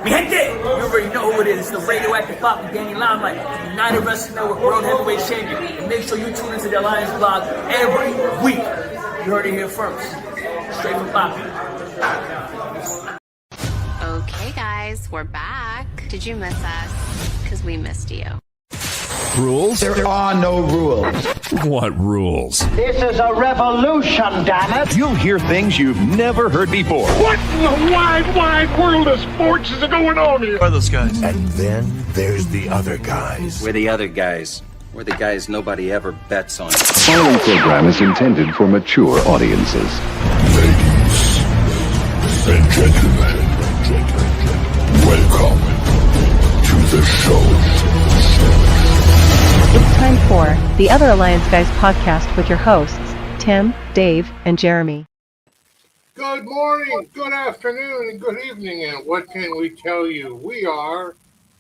Mi gente, you already know who it is. It's the radioactive pop with Danny Limelight, United Wrestling Network World Heavyweight Champion. And make sure you tune into the Alliance blog every week. You heard it here first. Straight from Poppy. Okay, guys, we're back. Did you miss us? Because we missed you. Rules? There are no rules. What rules? This is a revolution, damn it! You'll hear things you've never heard before. What in the wide, wide world of sports is going on here? Who are those guys? And then there's the other guys. We're the other guys. We're the guys nobody ever bets on. The following program is intended for mature audiences. Ladies and gentlemen, welcome to the show. It's time for the Other Alliance Guys podcast with your hosts, Tim, Dave, and Jeremy. Good morning, good afternoon, and good evening, and what can we tell you? We are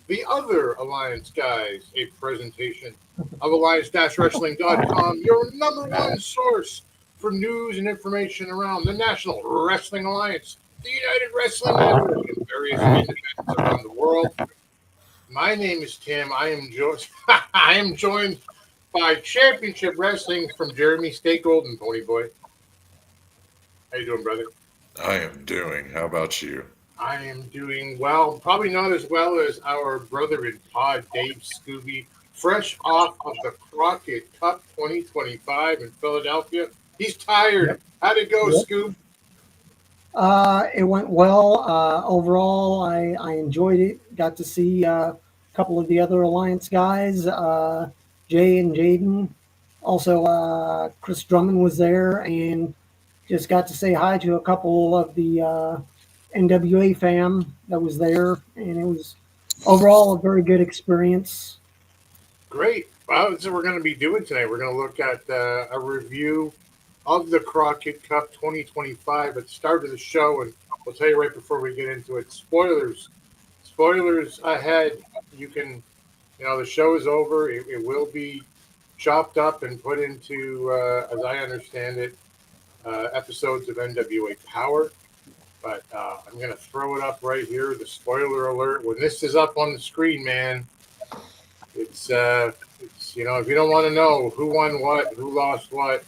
the Other Alliance Guys, a presentation of Alliance-Wrestling.com, your number one source for news and information around the National Wrestling Alliance, the United Wrestling Network, and various independents around the world. My name is Tim. I am joined by Championship Wrestling from Jeremy. Stay golden, Pony Boy. How you doing, brother? I am doing. How about you? I am doing well. Probably not as well as our brother in pod, Dave Scooby, fresh off of the Crockett Cup 2025 in Philadelphia. He's tired. How'd it go, Scoob? It went well. Overall, I enjoyed it. Got to see a couple of the other Alliance guys, Jay and Jaden. Also, Chris Drummond was there, and just got to say hi to a couple of the NWA fam that was there, and it was overall a very good experience. Great. Well, that's what we're going to be doing today. We're going to look at a review of the Crockett Cup 2025 at the start of the show, and we'll tell you right before we get into it, spoilers ahead. You can, the show is over. It will be chopped up and put into, as I understand it, episodes of NWA Power. But I'm going to throw it up right here, the spoiler alert. When this is up on the screen, man, it's if you don't want to know who won what, who lost what,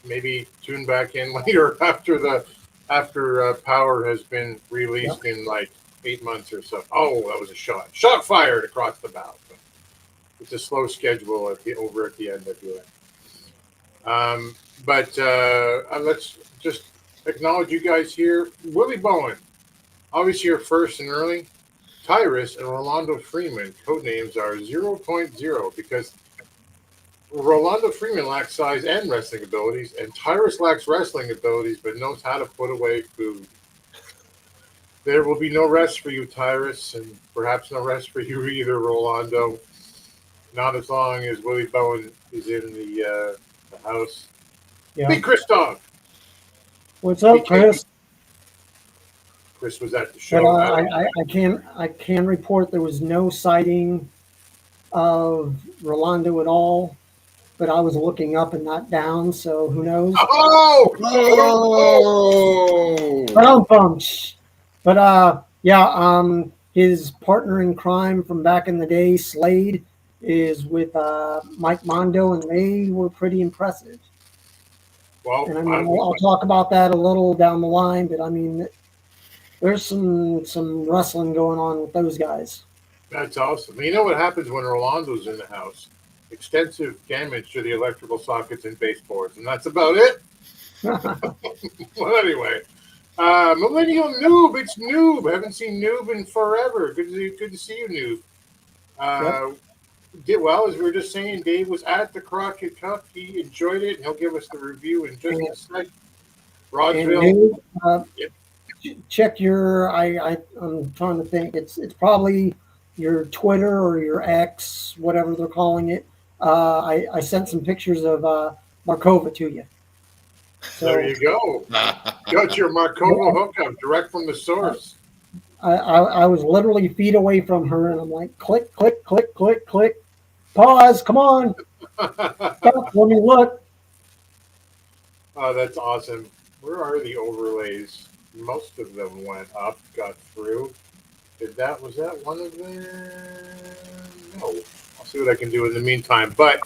maybe tune back in later after Power has been released in like 8 months or so. Oh, that was a shot fired across the bow. It's a slow schedule over at the NWA. But let's just acknowledge you guys here. Willie Bowen, always here first and early. Tyrus and Rolando Freeman, codenames are 0.0 because Rolando Freeman lacks size and wrestling abilities, and Tyrus lacks wrestling abilities but knows how to put away food. There will be no rest for you, Tyrus, and perhaps no rest for you either, Rolando. Not as long as Willie Bowen is in the house. Yeah. Big Chris Dog. What's up, Chris? Chris was at the show. I can report there was no sighting of Rolando at all. But I was looking up and not down, so who knows? But his partner in crime from back in the day, Slade, is with Mike Mondo, and they were pretty impressive. Well, and I'll talk about that a little down the line, but there's some wrestling going on with those guys. That's awesome. You know what happens when Rolando's in the house? Extensive damage to the electrical sockets and baseboards, and that's about it. Well, anyway, Millennial Noob, it's Noob. I haven't seen Noob in forever. Good to see you, Noob. Did well, as we were just saying. Dave was at the Crockett Cup. He enjoyed it, and he'll give us the review in just a sec. Rodsville, check your. I'm trying to think. It's probably your Twitter or your X, whatever they're calling it. I sent some pictures of Markova to you. So, there you go. Got your Markova hookup direct from the source. I was literally feet away from her, and I'm like, click, click, click, click, click. Pause. Come on. Stop. Let me look. Oh, that's awesome. Where are the overlays? Most of them went up, got through. Was that one of them? No. I'll see what I can do in the meantime. But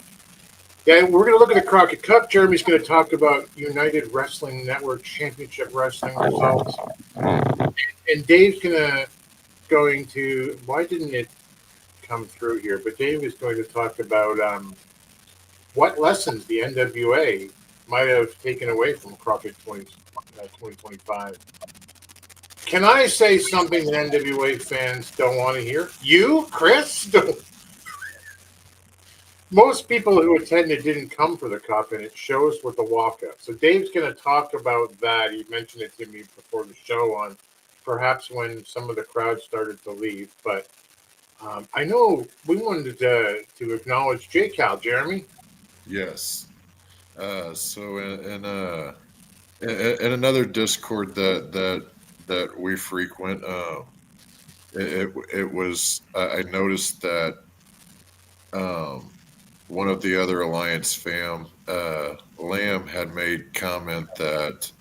yeah, we're going to look at the Crockett Cup. Jeremy's going to talk about United Wrestling Network Championship Wrestling results. And Dave's going to, why didn't it come through here? But Dave is going to talk about what lessons the NWA might have taken away from Crockett 2025. Can I say something that NWA fans don't want to hear? You, Chris? Don't. Most people who attended didn't come for the cup, and it shows with the walkout. So Dave's going to talk about that. He mentioned it to me before the show on perhaps when some of the crowd started to leave. But I know we wanted to acknowledge JCal, Jeremy. Yes. So in another Discord that we frequent, it was I noticed that one of the other Alliance fam, Lamb, had made comment that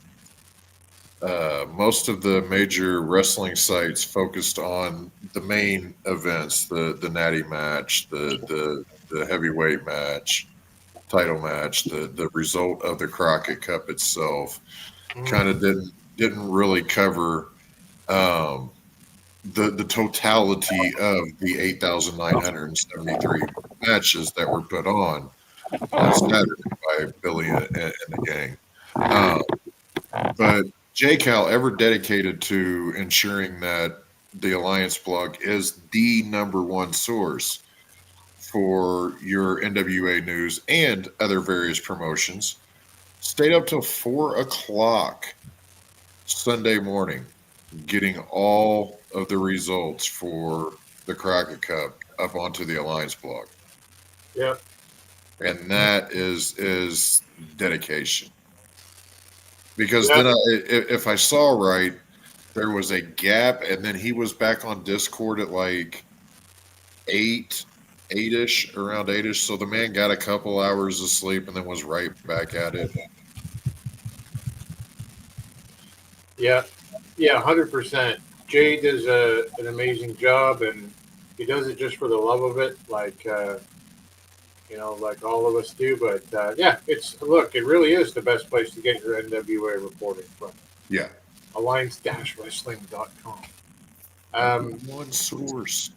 most of the major wrestling sites focused on the main events, the Natty match, the heavyweight match, title match, the result of the Crockett Cup itself, kind of didn't really cover the totality of the 8,973 matches that were put on Saturday by Billy and the gang. But JCal ever dedicated to ensuring that the Alliance blog is the number one source for your NWA news and other various promotions, stayed up till 4 o'clock Sunday morning, getting all of the results for the Crockett Cup up onto the Alliance blog. Yeah. And that is dedication. Because then if I saw right, there was a gap, and then he was back on Discord at like 8-ish, around 8-ish. So the man got a couple hours of sleep and then was right back at it. Yeah, 100%. Jay does an amazing job, and he does it just for the love of it, like like all of us do. But it really is the best place to get your NWA reporting from. Yeah. Alliance-wrestling.com. One source.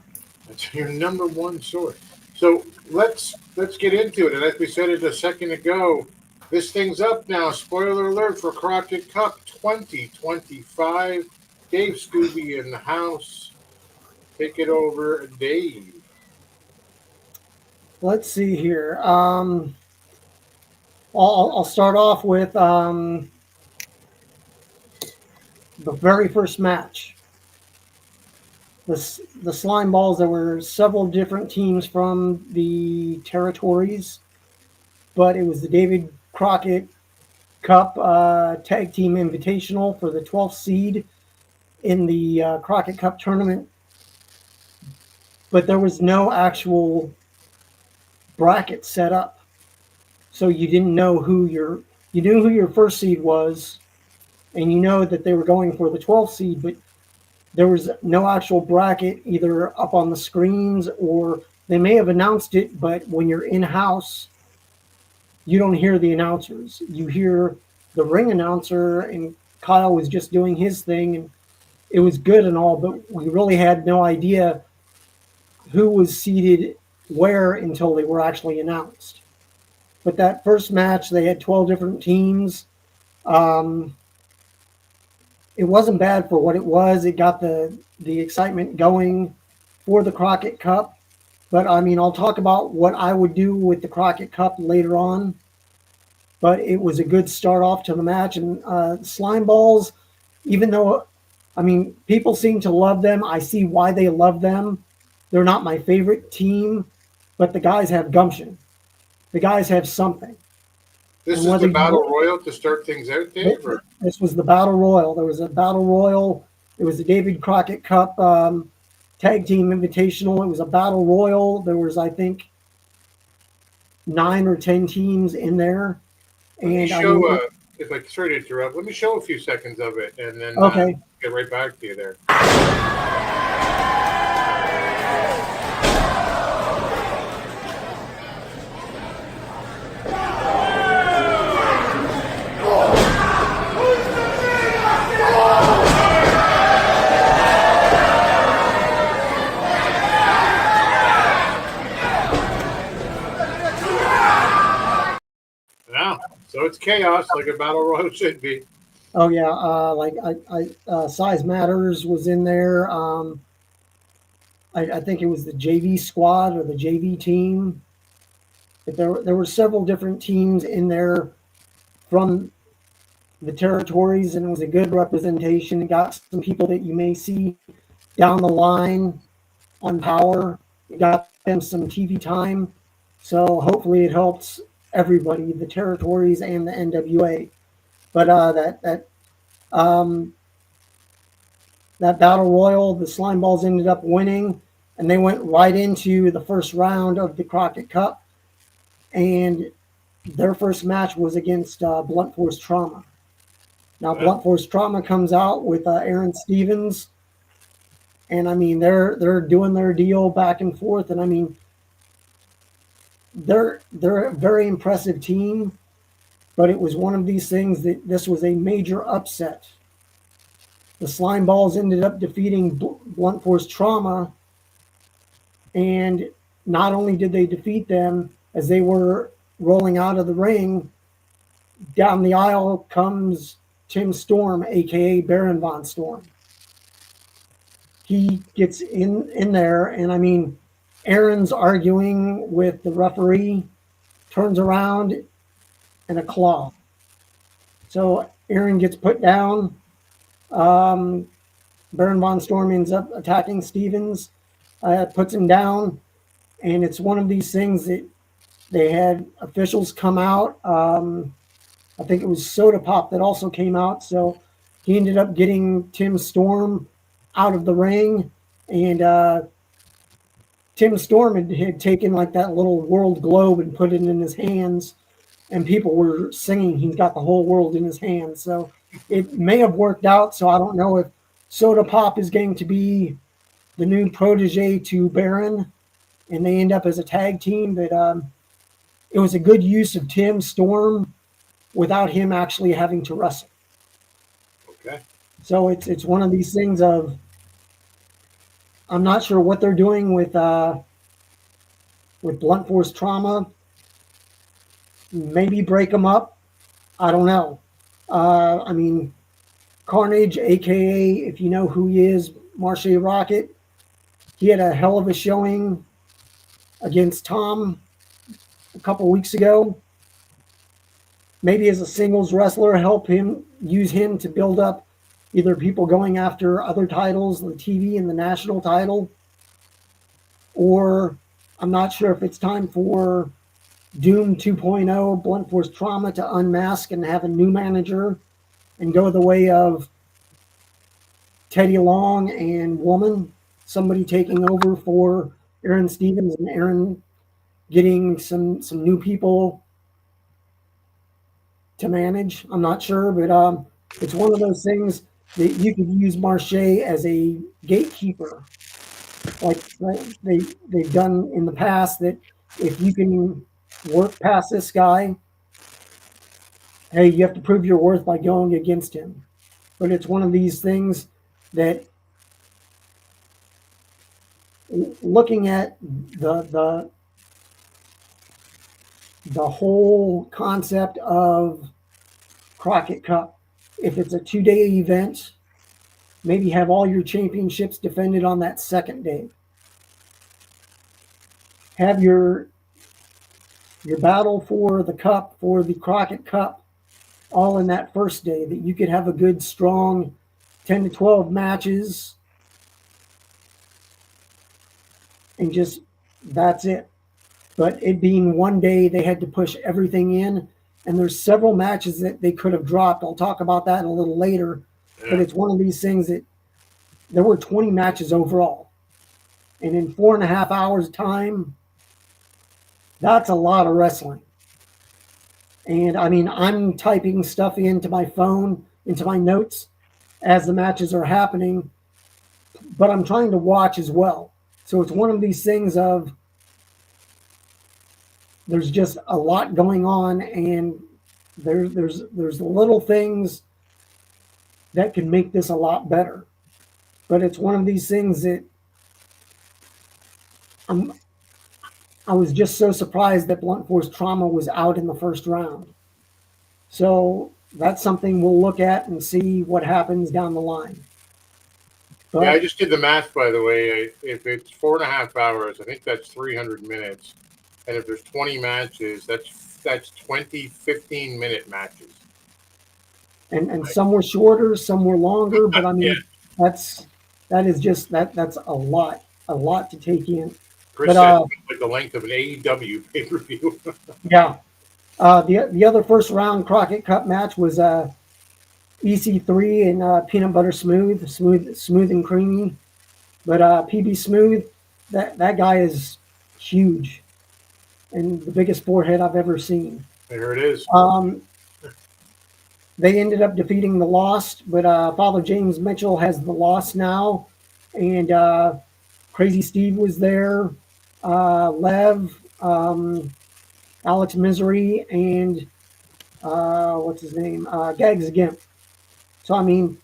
That's your number one source. So let's get into it. And as we said it a second ago, this thing's up now. Spoiler alert for Crockett Cup 2025. Dave Scooby in the house. Take it over, Dave. Let's see here. I'll start off with the very first match. The Slime Balls, there were several different teams from the territories, but it was the David Crockett Cup Tag Team Invitational for the 12th seed in the Crockett Cup tournament. But there was no actual bracket set up. So you didn't know you knew who your first seed was, and you know that they were going for the 12th seed, but there was no actual bracket either up on the screens, or they may have announced it, but when you're in-house, you don't hear the announcers. You hear the ring announcer, and Kyle was just doing his thing, and it was good and all, but we really had no idea who was seated where until they were actually announced. But that first match, they had 12 different teams. It wasn't bad for what it was. It got the excitement going for the Crockett Cup. But, I mean, I'll talk about what I would do with the Crockett Cup later on. But it was a good start off to the match. And Slime Balls, even though, I mean, people seem to love them. I see why they love them. They're not my favorite team, but the guys have gumption. The guys have something. This is the Battle Royal to start things out, Dave? This was the Battle Royal. There was a Battle Royal. It was the David Crockett Cup Tag Team Invitational. It was a Battle Royal. There was, I think, 9 or 10 teams in there. And if I sorry to interrupt, let me show a few seconds of it, and then get right back to you there. So it's chaos, like a battle royal should be. Oh yeah, Size Matters was in there. I think it was the JV squad or the JV team. But there were several different teams in there from the territories, and it was a good representation. It got some people that you may see down the line on Power. It got them some TV time. So hopefully it helps everybody, the territories and the NWA. But that battle royal, the Slime Balls ended up winning, and they went right into the first round of the Crockett Cup. And their first match was against Blunt Force Trauma. Now, Blunt Force Trauma comes out with Aaron Stevens, and I mean they're doing their deal back and forth, and I mean they're a very impressive team. But it was one of these things that this was a major upset. The Slime Balls ended up defeating Blunt Force Trauma, and not only did they defeat them, as they were rolling out of the ring, down the aisle comes Tim Storm, aka Baron Von Storm. He gets in there, and I mean, Aaron's arguing with the referee, turns around, and a claw. So Aaron gets put down. Baron Von Storm ends up attacking Stevens, puts him down, and it's one of these things that they had officials come out. I think it was Soda Pop that also came out, so he ended up getting Tim Storm out of the ring, and Tim Storm had taken like that little world globe and put it in his hands, and people were singing he's got the whole world in his hands. So it may have worked out. So I don't know if Soda Pop is going to be the new protege to Baron, and they end up as a tag team. But it was a good use of Tim Storm without him actually having to wrestle. Okay. So it's one of these things of, I'm not sure what they're doing with Blunt Force Trauma. Maybe break them up. I don't know. I mean, Carnage, a.k.a., if you know who he is, Marshe Rocket, he had a hell of a showing against Tom a couple weeks ago. Maybe as a singles wrestler, use him to build up either people going after other titles, the TV and the national title, or I'm not sure if it's time for Doom 2.0, Blunt Force Trauma to unmask and have a new manager and go the way of Teddy Long and Woman, somebody taking over for Aaron Stevens and Aaron getting some new people to manage. I'm not sure, but it's one of those things that you could use Marshe as a gatekeeper, like they've done in the past, that if you can work past this guy, hey, you have to prove your worth by going against him. But it's one of these things that, looking at the whole concept of Crockett Cup, if it's a 2-day event, maybe have all your championships defended on that second day. Have your battle for the cup, for the Crockett Cup, all in that first day, that you could have a good, strong 10 to 12 matches, and just, that's it. But it being one day, they had to push everything in, and there's several matches that they could have dropped. I'll talk about that a little later, but it's one of these things that there were 20 matches overall, and in 4.5 hours time, that's a lot of wrestling. And I mean, I'm typing stuff into my phone, into my notes as the matches are happening, but I'm trying to watch as well. So it's one of these things of, there's just a lot going on, and there's little things that can make this a lot better. But it's one of these things that I was just so surprised that Blunt Force Trauma was out in the first round. So that's something we'll look at and see what happens down the line. But, Yeah, I just did the math, by the way. If it's 4.5 hours, I think that's 300 minutes. And if there's 20 matches, that's 20 15-minute matches. and some were shorter, some were longer, but I mean, Yeah. that's a lot to take in. Chris But said like the length of an AEW pay-per-view. yeah, the other first round Crockett Cup match was EC3 and Peanut Butter Smooth and creamy. But PB Smooth, that guy is huge and the biggest forehead I've ever seen. There it is. They ended up defeating the Lost, but Father James Mitchell has the Lost now, and Crazy Steve was there, Lev, Alex Misery, and what's his name? Gags Gimp. So I mean,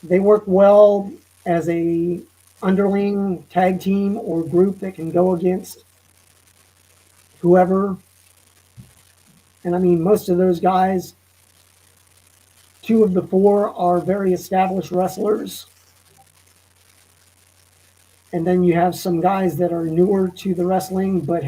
they work well as a underling tag team or group that can go against whoever. And I mean, most of those guys, 2 of the 4 are very established wrestlers. And then you have some guys that are newer to the wrestling, but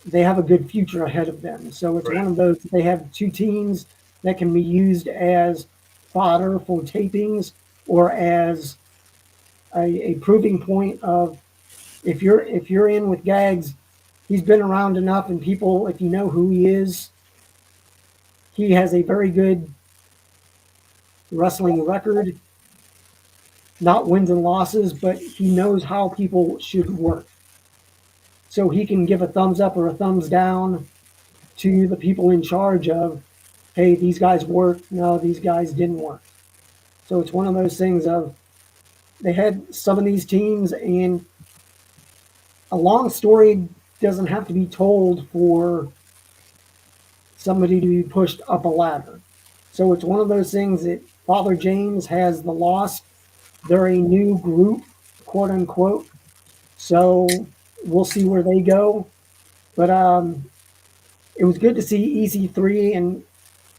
they have a good future ahead of them. So it's one of those, they have 2 teams that can be used as fodder for tapings or as a proving point of if you're in with Gags, he's been around enough, and people, if you know who he is, he has a very good wrestling record. Not wins and losses, but he knows how people should work. So he can give a thumbs up or a thumbs down to the people in charge of, hey, these guys worked. No, these guys didn't work. So it's one of those things of they had some of these teams, and a long story doesn't have to be told for somebody to be pushed up a ladder. So it's one of those things that Father James has the Lost. They're a new group, quote unquote. So we'll see where they go. But it was good to see EC3 and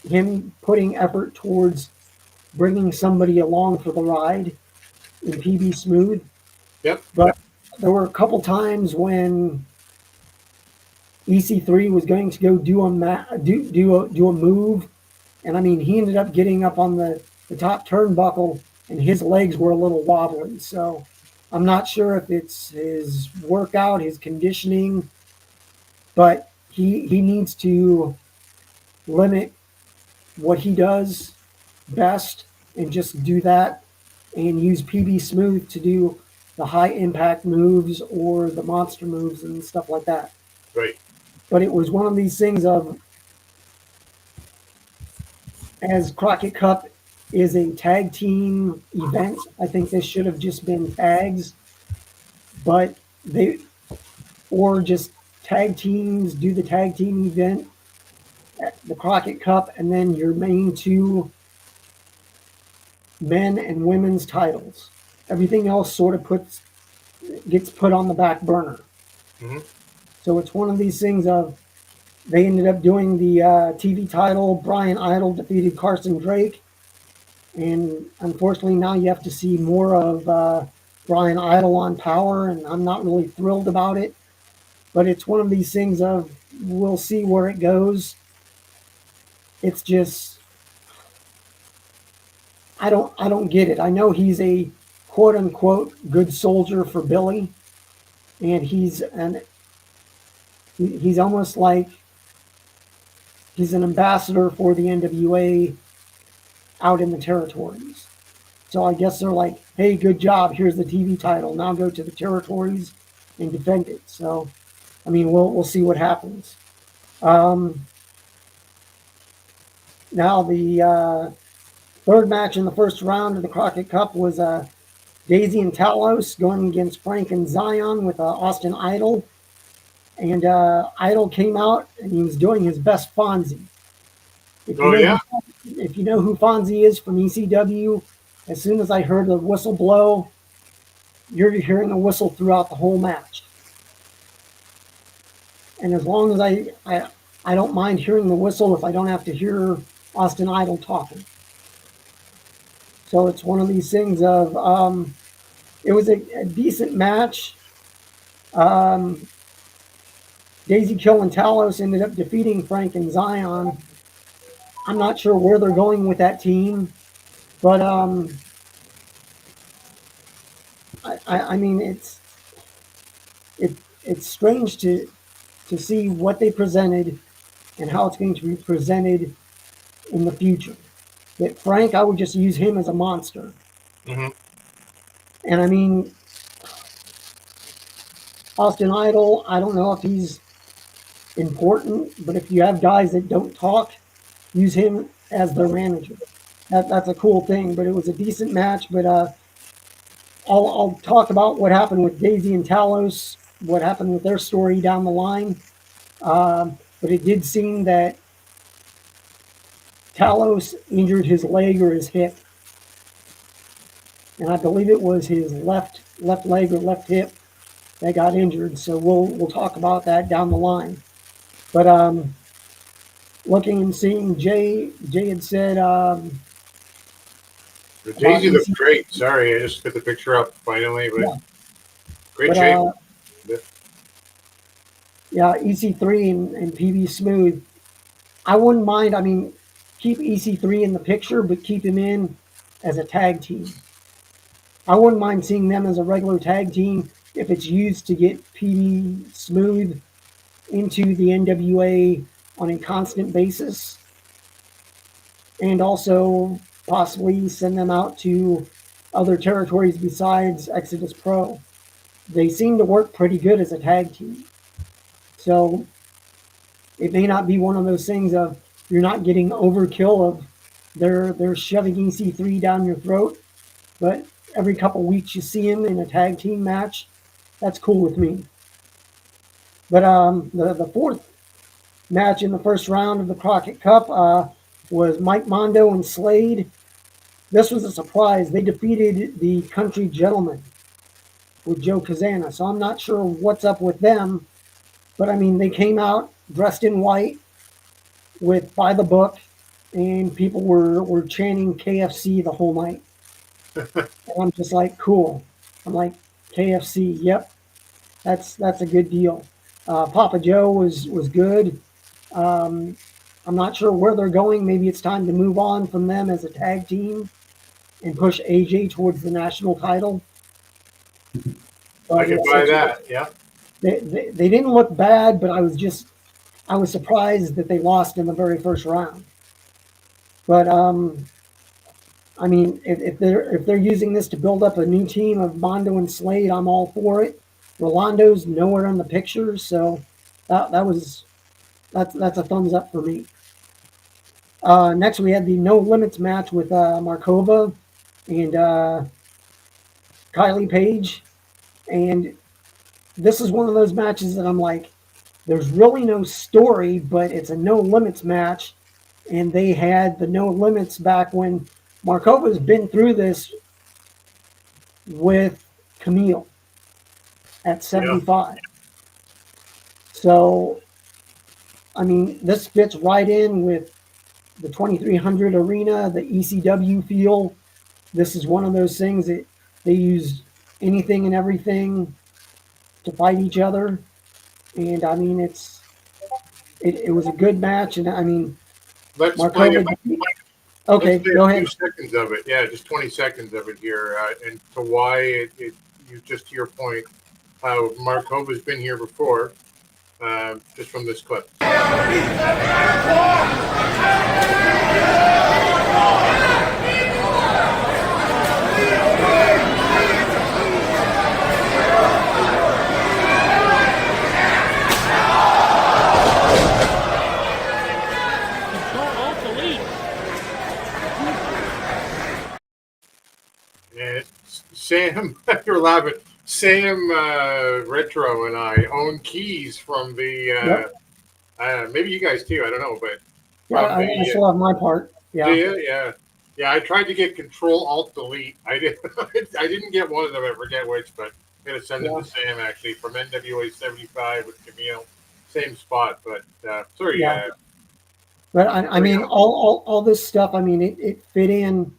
him putting effort towards bringing somebody along for the ride in PB Smooth. Yep. But there were a couple times when EC3 was going to go do a move, and I mean he ended up getting up on the top turnbuckle, and his legs were a little wobbly. So I'm not sure if it's his workout, his conditioning, but he needs to limit what he does best and just do that and use PB Smooth to do the high impact moves or the monster moves and stuff like that. Right. But it was one of these things of, as Crockett Cup is a tag team event, I think this should have just been tags, but or just tag teams, do the tag team event at the Crockett Cup, and then your main 2 men and women's titles. Everything else sort of gets put on the back burner. Mm-hmm. So it's one of these things of, they ended up doing the TV title. Brian Idol defeated Carson Drake. And unfortunately, now you have to see more of Brian Idol on Power, and I'm not really thrilled about it. But it's one of these things of, we'll see where it goes. It's just, I don't get it. I know he's a quote unquote good soldier for Billy, and he's almost like he's an ambassador for the NWA out in the territories. So I guess they're like, hey, good job, here's the TV title, now go to the territories and defend it. So I mean, we'll see what happens. Now the third match in the first round of the Crockett Cup was Daisy and Talos going against Frank and Zion with Austin Idol. And Idol came out and he was doing his best Fonzie. If you know who Fonzie is from ECW, as soon as I heard the whistle blow, you're hearing a whistle throughout the whole match. And as long as I don't mind hearing the whistle if I don't have to hear Austin Idol talking. So it's one of these things of it was a decent match. Daisy Kill and Talos ended up defeating Frank and Zion. I'm not sure where they're going with that team, but I mean it's strange to see what they presented and how it's going to be presented in the future. That Frank, I would just use him as a monster. Mm-hmm. And I mean, Austin Idol, I don't know if he's important, but if you have guys that don't talk, use him as their manager. That's a cool thing. But it was a decent match. But I'll talk about what happened with Daisy and Talos, what happened with their story down the line. But it did seem that Talos injured his leg or his hip, and I believe it was his left leg or left hip that got injured. So we'll talk about that down the line. But looking and seeing, Jay had said Daisy looks great. Sorry, I just put the picture up finally, but yeah. great shape. Yeah, EC3 and PB Smooth. I wouldn't mind. I mean, keep EC3 in the picture, but keep him in as a tag team. I wouldn't mind seeing them as a regular tag team if it's used to get PB Smooth into the NWA on a constant basis, and also possibly send them out to other territories besides Exodus Pro. They seem to work pretty good as a tag team. So it may not be one of those things of you're not getting overkill of they're shoving EC3 down your throat, but every couple weeks you see him in a tag team match. That's cool with me. But the fourth match in the first round of the Crockett Cup was Mike Mondo and Slade. This was a surprise. They defeated the Country Gentlemen with Joe Kazana. So I'm not sure what's up with them. But I mean, they came out dressed in white with By the Book, and people were chanting KFC the whole night. And I'm just like, cool. I'm like, KFC, yep, that's a good deal. Papa Joe was good. I'm not sure where they're going. Maybe it's time to move on from them as a tag team and push AJ towards the national title. I can buy that, yeah. They didn't look bad, but I was surprised that they lost in the very first round. But I mean, if they're using this to build up a new team of Mondo and Slade, I'm all for it. Rolando's nowhere in the picture, so that's a thumbs up for me. Next, we had the No Limits match with Markova and Kylie Page, and this is one of those matches that I'm like, there's really no story, but it's a No Limits match, and they had the No Limits back when Markova's been through this with Camille at 75. Yeah. So, I mean, this fits right in with the 2300 arena, the ECW feel. This is one of those things that they use anything and everything to fight each other. And I mean, it was a good match. And I mean, let's play it. Okay, go ahead. 2 seconds of it. Yeah, just 20 seconds of it here. And to why you just to your point, how Markova's been here before, just from this clip. Sam, you're laughing. Sam Retro and I own keys from the. Maybe you guys too. I don't know, but yeah, I still have my part. Yeah. Yeah. I tried to get Control Alt Delete. I did. I didn't get one of them. I forget which, but I'm gonna send it to Sam actually from NWA 75 with Camille. same spot. But sorry, Yeah. But I mean, all this stuff, I mean, it fit in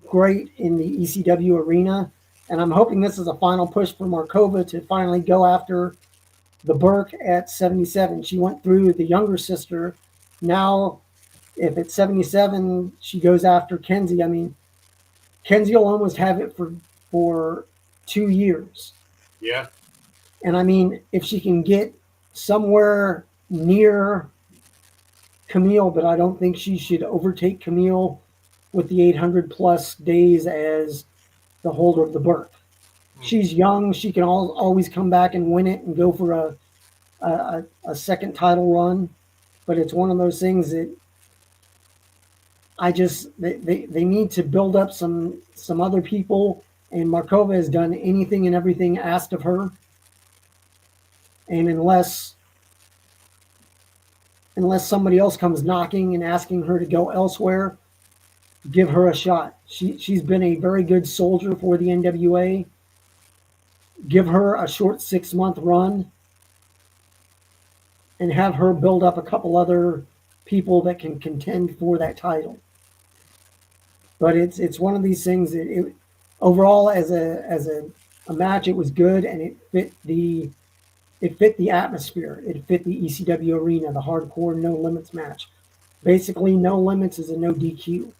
great in the ECW arena. And I'm hoping this is a final push for Markova to finally go after the Burke at 77. She went through the younger sister. Now, if at 77 she goes after Kenzie, I mean, Kenzie will almost have it for 2 years. Yeah. And I mean, if she can get somewhere near Camille, but I don't think she should overtake Camille with the 800 plus days as the holder of the Burke. She's young. She can always come back and win it and go for a second title run. But it's one of those things that they need to build up some other people. And Markova has done anything and everything asked of her. And unless somebody else comes knocking and asking her to go elsewhere, give her a shot. She's been a very good soldier for the NWA. Give her a short 6-month run and have her build up a couple other people that can contend for that title. But it's one of these things that overall as a match, it was good, and it fit the atmosphere. It fit the ECW arena, the hardcore no limits match. Basically, no limits is a no DQ.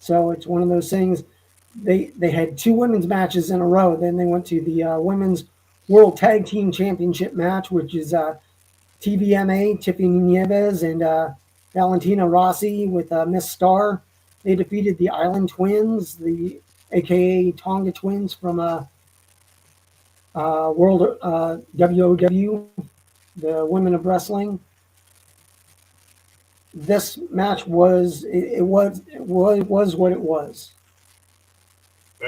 So it's one of those things. They had 2 women's matches in a row. Then they went to the Women's World Tag Team Championship match, which is TVMA, Tiffany Nieves, and Valentina Rossi with Miss Star. They defeated the Island Twins, aka Tonga Twins from World WOW, the Women of Wrestling. This match was what it was.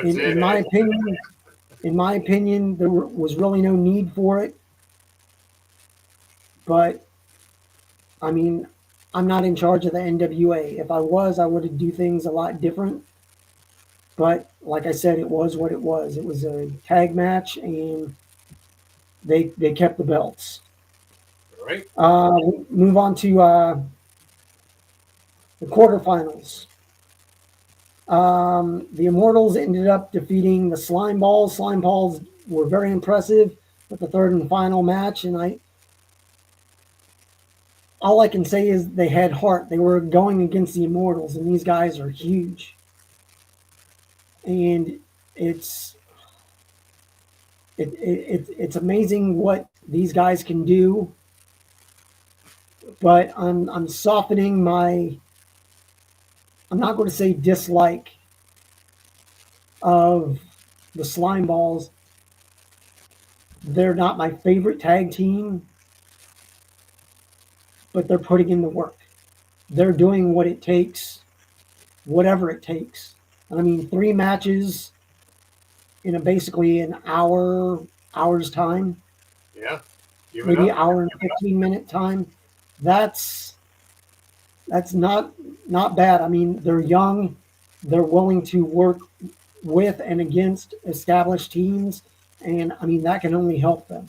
In my opinion, there was really no need for it. But I mean, I'm not in charge of the NWA. If I was, I would do things a lot different. But like I said, it was what it was. It was a tag match, and they kept the belts. All right. Move on to the quarterfinals. The Immortals ended up defeating the Slime Balls. Slime Balls were very impressive with the third and final match, and all I can say is they had heart. They were going against the Immortals, and these guys are huge. And it's amazing what these guys can do. But I'm softening my, I'm not going to say dislike of the Slime Balls. They're not my favorite tag team, but they're putting in the work. They're doing what it takes, whatever it takes. I mean, 3 matches in basically an hour's time. Yeah. Maybe hour and 15-minute time. That's not bad. I mean, they're young. They're willing to work with and against established teams. And, I mean, that can only help them.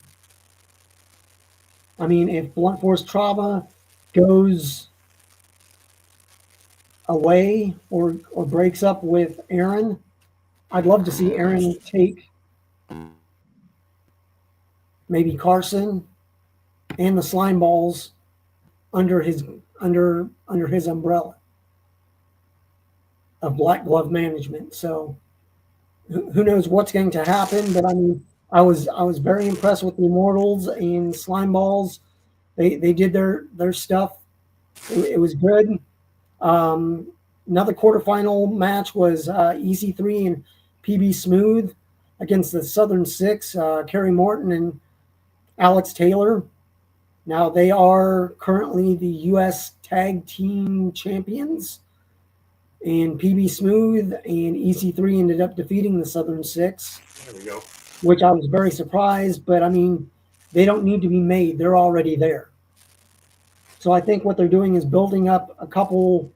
I mean, if Blunt Force Trauma goes away or breaks up with Aaron, I'd love to see Aaron take maybe Carson and the Slime Balls under his umbrella of Black Glove Management. So who knows what's going to happen? But I mean, I was very impressed with the Immortals and Slime Balls. They did their stuff. It was good. Another quarterfinal match was EC3 and PB Smooth against the Southern Six, Kerry Morton and Alex Taylor. Now they are currently the U.S. Tag Team Champions, and PB Smooth and EC3 ended up defeating the Southern Six. There we go. Which I was very surprised, but I mean, they don't need to be made. They're already there. So I think what they're doing is building up a couple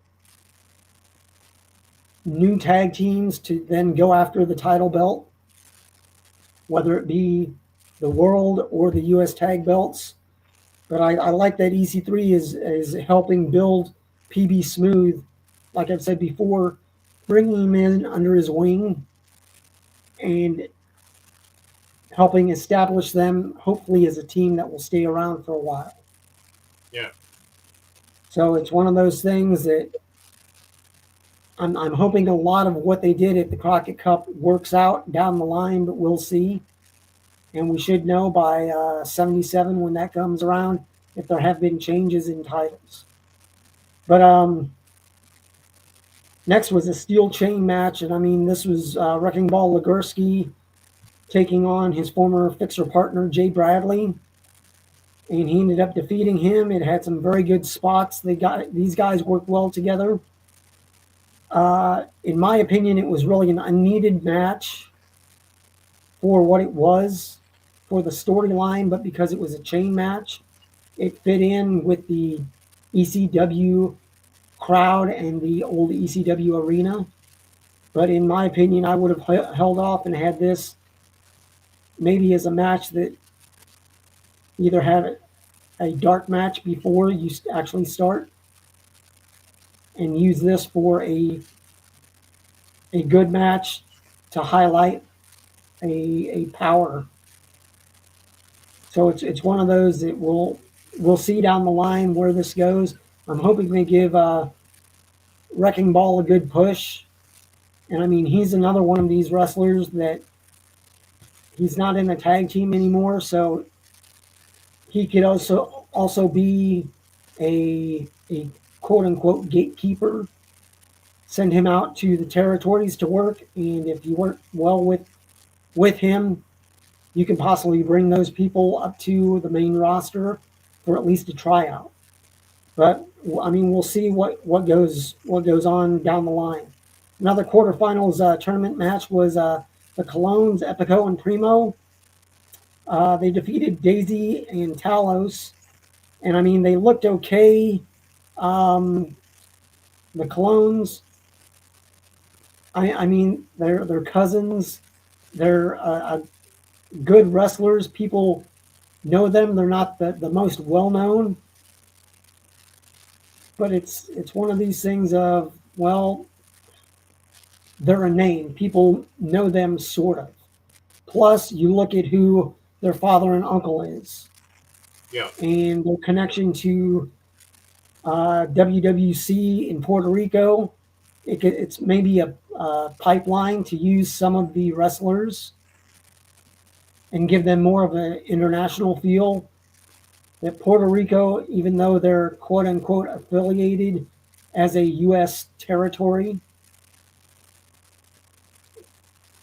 new tag teams to then go after the title belt, whether it be the world or the U.S. tag belts. But I like that EC3 is helping build PB Smooth, like I've said before, bringing him in under his wing and helping establish them, hopefully, as a team that will stay around for a while. Yeah. So it's one of those things that I'm hoping a lot of what they did at the Crockett Cup works out down the line, but we'll see. And we should know by 77 when that comes around if there have been changes in titles. But next was a steel chain match, and I mean this was Wrecking Ball Legursky taking on his former fixer partner Jay Bradley, and he ended up defeating him. It had some very good spots. These guys worked well together. In my opinion, it was really an unneeded match for what it was for the storyline, but because it was a chain match, it fit in with the ECW crowd and the old ECW arena. But in my opinion, I would have held off and had this maybe as a match that either had a dark match before you actually start and use this for a good match to highlight a power. So it's one of those that we'll see down the line where this goes. I'm hoping they give Wrecking Ball a good push. And I mean, he's another one of these wrestlers that he's not in a tag team anymore, so he could also be a quote unquote gatekeeper. Send him out to the territories to work, and if you work well with him, you can possibly bring those people up to the main roster for at least a tryout. But I mean, we'll see what goes on down the line. Another quarterfinals tournament match was the Colognes, Epico, and Primo. They defeated Daisy and Talos, and I mean they looked okay. The Colognes, I mean they're cousins. They're good wrestlers. People know them. They're not the most well known, but it's one of these things of, well, they're a name. People know them sort of. Plus, you look at who their father and uncle is. Yeah. And their connection to WWC in Puerto Rico. It's maybe a pipeline to use some of the wrestlers and give them more of an international feel. That Puerto Rico, even though they're quote unquote affiliated as a U.S. territory,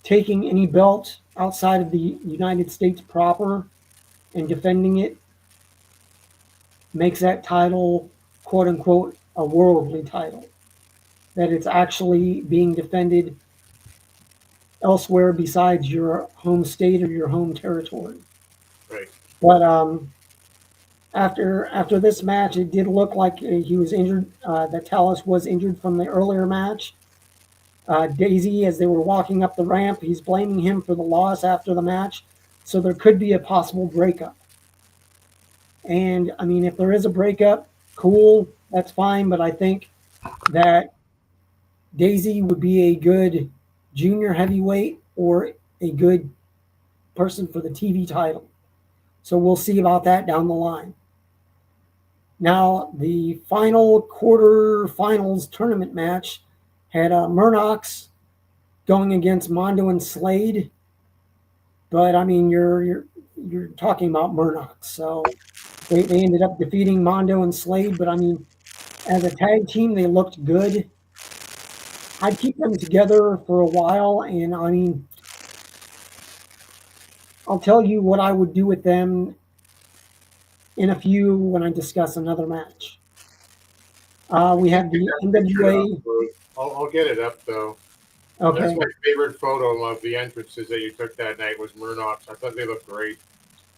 taking any belt outside of the United States proper and defending it makes that title, quote unquote, a worldly title. That it's actually being defended elsewhere besides your home state or your home territory. Right. But after this match, it did look like he was injured, that Talos was injured from the earlier match. Daisy, as they were walking up the ramp, he's blaming him for the loss after the match. So there could be a possible breakup. And, I mean, if there is a breakup, cool, that's fine. But I think that Daisy would be a good junior heavyweight or a good person for the TV title. So we'll see about that down the line. Now, the final quarterfinals tournament match had Murnox going against Mondo and Slade. But, I mean, you're talking about Murnox. So they ended up defeating Mondo and Slade. But, I mean, as a tag team, they looked good. I'd keep them together for a while. And, I mean, I'll tell you what I would do with them in a few when I discuss another match. We have the NWA. I'll get it up, though. Okay. That's my favorite photo of the entrances that you took that night was Murnox. I thought they looked great.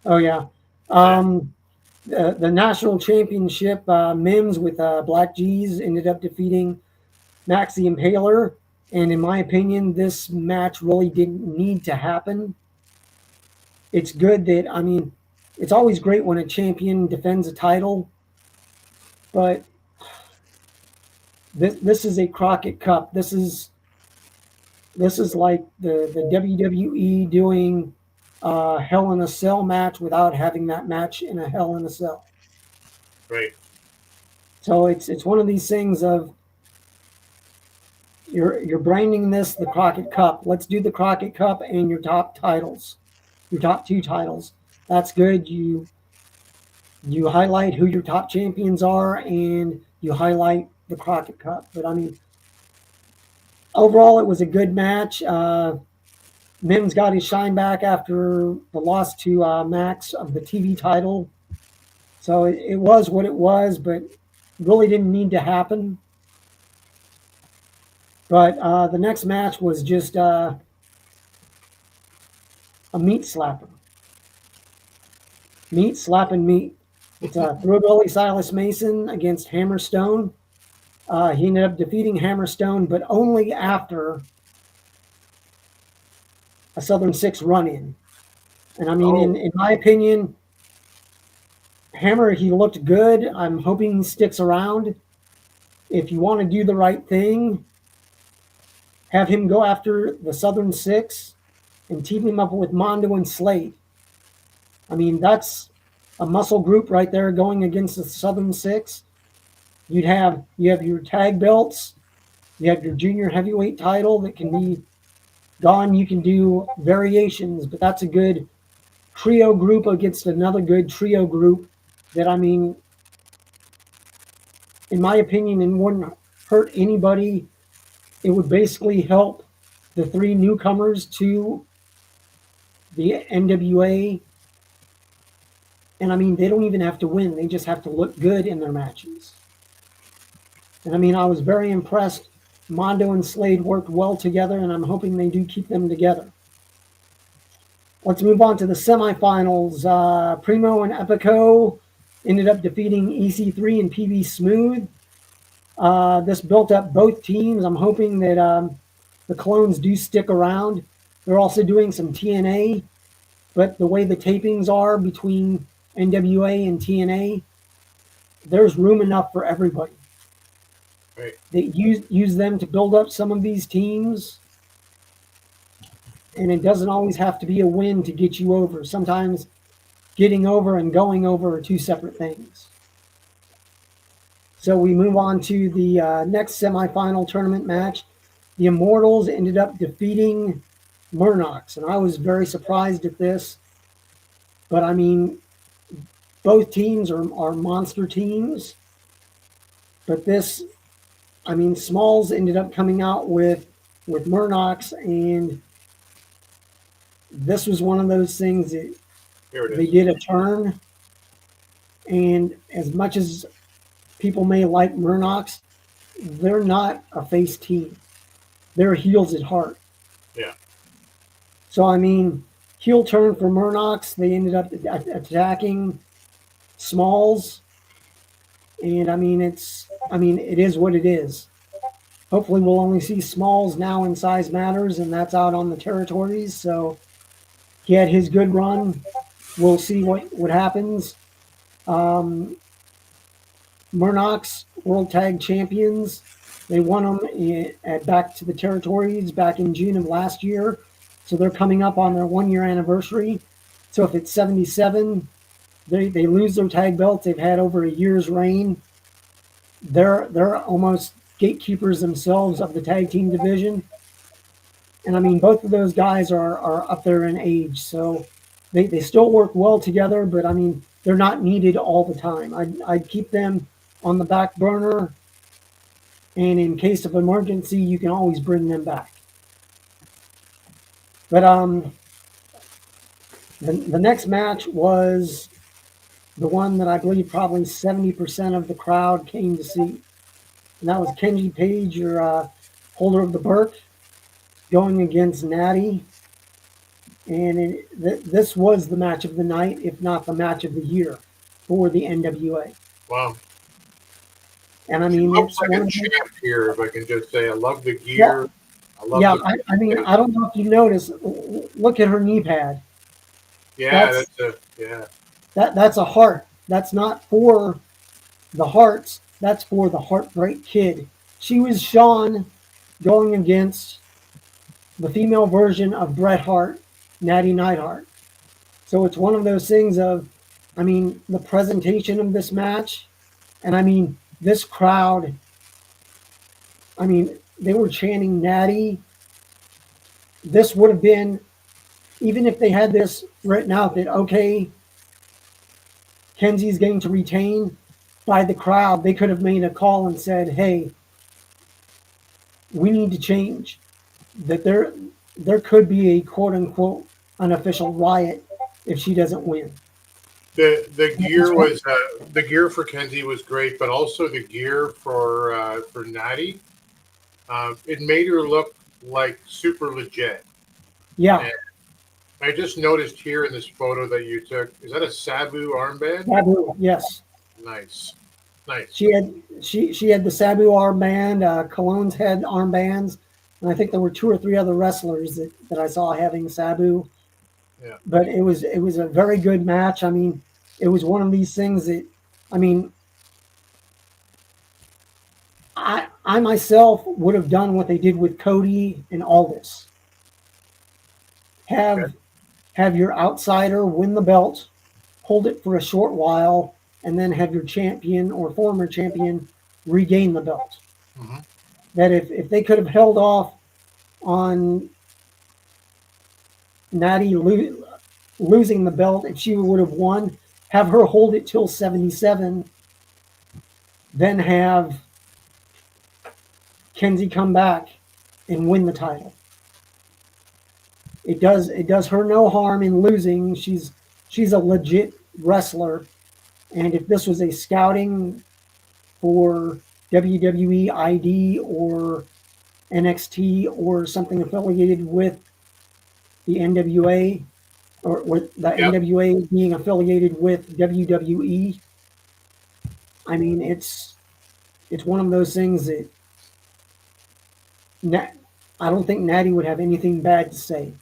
Oh, yeah. The national championship, Mims with Black G's ended up defeating Max the Impaler. And in my opinion, this match really didn't need to happen. It's good that, I mean, it's always great when a champion defends a title, but this is a Crockett Cup. This is like the WWE doing a Hell in a Cell match without having that match in a Hell in a Cell. Right. So it's one of these things of you're branding this the Crockett Cup. Let's do the Crockett Cup and your top titles, your top 2 titles. That's good. You highlight who your top champions are and you highlight the Crockett Cup. But I mean, overall, it was a good match. Mims got his shine back after the loss to Max of the TV title. So it was what it was, but really didn't need to happen. But the next match was just a meat slapper. Meat slapping meat. It's Throwbilly Silas Mason against Hammerstone. He ended up defeating Hammerstone, but only after a Southern Six run-in. And I mean, in my opinion, Hammer, he looked good. I'm hoping he sticks around. If you want to do the right thing, have him go after the Southern Six and team him up with Mondo and Slade. I mean, that's a muscle group right there going against the Southern Six. You have your tag belts. You have your junior heavyweight title that can be gone. You can do variations, but that's a good trio group against another good trio group that, I mean, in my opinion, it wouldn't hurt anybody. It would basically help the 3 newcomers to the NWA. And I mean, they don't even have to win. They just have to look good in their matches. And I mean, I was very impressed. Mondo and Slade worked well together, and I'm hoping they do keep them together. Let's move on to the semifinals. Primo and Epico ended up defeating EC3 and PB Smooth. This built up both teams. I'm hoping that the clones do stick around. They're also doing some TNA, but the way the tapings are between NWA and TNA, there's room enough for everybody. Right. They use them to build up some of these teams, and it doesn't always have to be a win to get you over. Sometimes getting over and going over are 2 separate things. So we move on to the next semifinal tournament match. The Immortals ended up defeating Murnox, and I was very surprised at this. But I mean, both teams are monster teams. But this, I mean, Smalls ended up coming out with Murnox, and this was one of those things that they did a turn. And as much as people may like Murnox, they're not a face team. They're heels at heart. Yeah. So, I mean, heel turn for Murnox. They ended up attacking Smalls. And, I mean, it is what it is. Hopefully we'll only see Smalls now in Size Matters, and that's out on the territories. So he had his good run. We'll see what happens. Murnox, World Tag Champions. They won them at Back to the Territories back in June of last year. So they're coming up on their 1-year anniversary. So if it's 77, they lose their tag belts. They've had over a year's reign. They're almost gatekeepers themselves of the tag team division. And I mean, both of those guys are up there in age. So they still work well together, but I mean, they're not needed all the time. I'd keep them on the back burner. And in case of emergency, you can always bring them back. But the next match was the one that I believe probably 70% of the crowd came to see. And that was Kenji Page, your holder of the Burke, going against Natty. And this was the match of the night, if not the match of the year for the NWA. Wow. And I mean, looks like a champ here, if I can just say. I love the gear. Yeah, I mean, I don't know if you noticed. Look at her knee pad. Yeah, that's yeah. That's a heart. That's not for the hearts. That's for the Heartbreak Kid. She was Sean going against the female version of Bret Hart, Natty Neidhart. So it's one of those things of, I mean, the presentation of this match, and I mean, this crowd, I mean, they were chanting Natty. This would have been, even if they had this written out that, okay, Kenzie's going to retain by the crowd, they could have made a call and said, hey, we need to change. That there could be a quote unquote unofficial riot if she doesn't win. The gear was the gear for Kenzie was great, but also the gear for Natty, it made her look like super legit. Yeah. And I just noticed here in this photo that you took, is that a Sabu armband? Sabu, yes. Nice. Nice. She had the Sabu armband, Cologne's had armbands, and I think there were 2 or 3 other wrestlers that I saw having Sabu. Yeah. But it was a very good match. I mean, it was one of these things that, I mean, I myself would have done what they did with Cody and Aldis. Have your outsider win the belt, hold it for a short while, and then have your champion or former champion regain the belt. Mm-hmm. That if they could have held off on Natty losing the belt, if she would have won, have her hold it till 77, then have Kenzie come back and win the title. It does her no harm in losing. She's a legit wrestler. And if this was a scouting for WWE ID or NXT or something affiliated with the NWA, or with the NWA being affiliated with WWE, I mean, it's one of those things that I don't think Natty would have anything bad to say.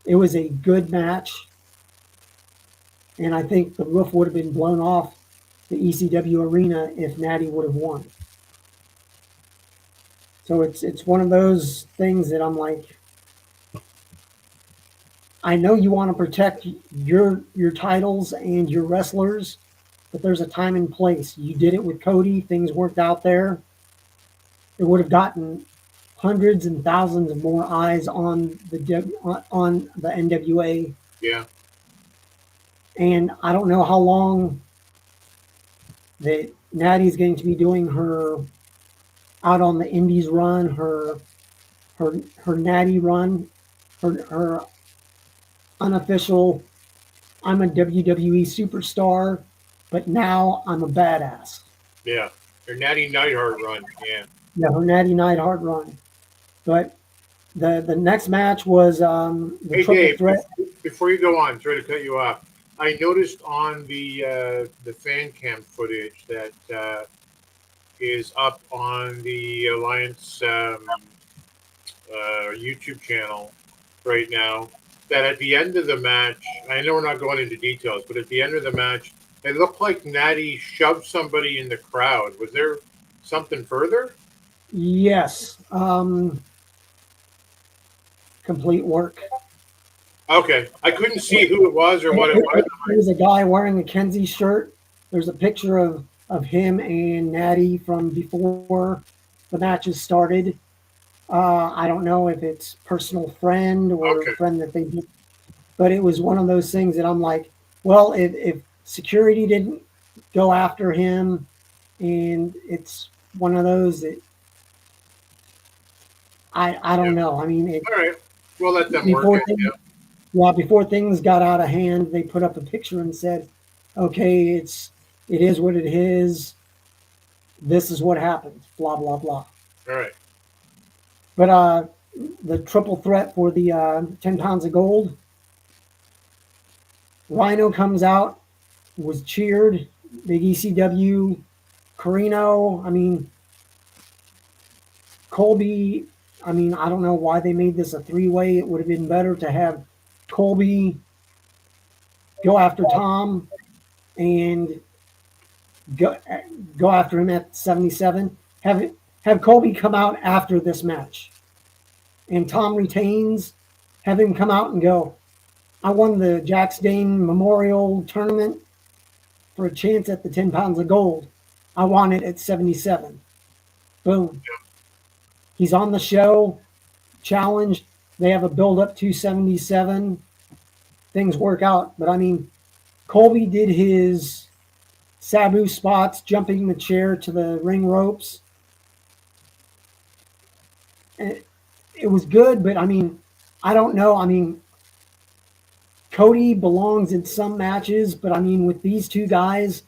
It was a good match, and I think the roof would have been blown off the ECW arena if Natty would have won. So it's one of those things that I'm like, I know you want to protect your titles and your wrestlers, but there's a time and place. You did it with Cody. Things worked out there. It would have gotten hundreds and thousands of more eyes on the NWA. Yeah. And I don't know how long that Natty's going to be doing her out on the Indies run, her Natty run, her unofficial, I'm a WWE superstar, but now I'm a badass. Yeah. Her Natty Neidhart run. Yeah. Yeah, her Natty Neidhart run. But the next match was the triple Dave, threat. Before you go on, sorry to cut you off. I noticed on the fan cam footage that is up on the Alliance YouTube channel right now, that at the end of the match, I know we're not going into details, but at the end of the match, it looked like Natty shoved somebody in the crowd. Was there something further? Yes. Complete work. Okay. I couldn't see who it was or what it was. There's a guy wearing a Kenzie shirt. There's a picture of him and Natty from before the matches started. I don't know if it's personal friend or a friend that they did, but it was one of those things that I'm like, well, if security didn't go after him, and it's one of those that I don't know. I mean, all right, we'll let them work it. Yeah, before things got out of hand, they put up a picture and said, "Okay, it is what it is. This is what happens." Blah blah blah. All right. But the triple threat for the 10 pounds of gold, Rhino comes out, was cheered. Big ECW, Carino. I mean, Colby. I mean, I don't know why they made this a 3-way. It would have been better to have Colby go after Tom and go after him at 77. Have Colby come out after this match, and Tom retains. Have him come out and go, I won the Jack Dane Memorial Tournament for a chance at the 10 pounds of gold. I want it at 77. Boom. He's on the show, challenged. They have a build up to 77. Things work out. But I mean, Colby did his Sabu spots, jumping the chair to the ring ropes. And it was good, but I mean, I don't know. I mean, Cody belongs in some matches, but I mean, with these two guys,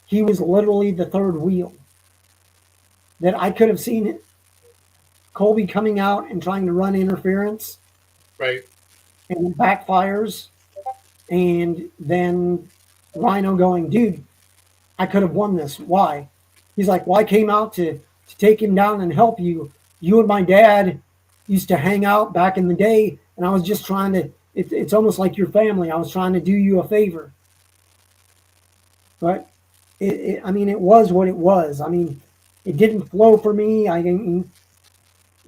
he was literally the third wheel. That I could have seen Colby coming out and trying to run interference. Right. And it backfires. And then Rhino going, dude, I could have won this. Why? He's like, well, I came out to take him down and help you. You and my dad used to hang out back in the day, and I was just trying to, it's almost like your family. I was trying to do you a favor. But, I mean, it was what it was. I mean, it didn't flow for me. I mean,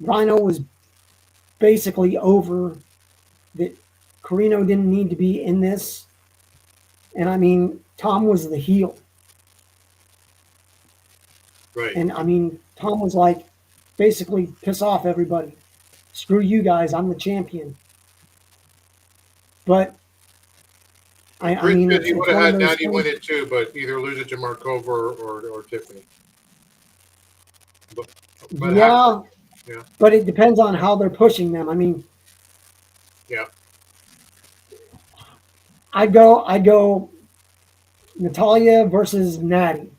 Rhino was basically over. That Carino didn't need to be in this. And, I mean, Tom was the heel. Right. And, I mean, Tom was like, basically, piss off everybody. Screw you guys. I'm the champion. But I mean, he would have had Natty win it too, but either lose it to Markova or Tiffany. But yeah, but it depends on how they're pushing them. I mean, yeah, I go Natalia versus Natty.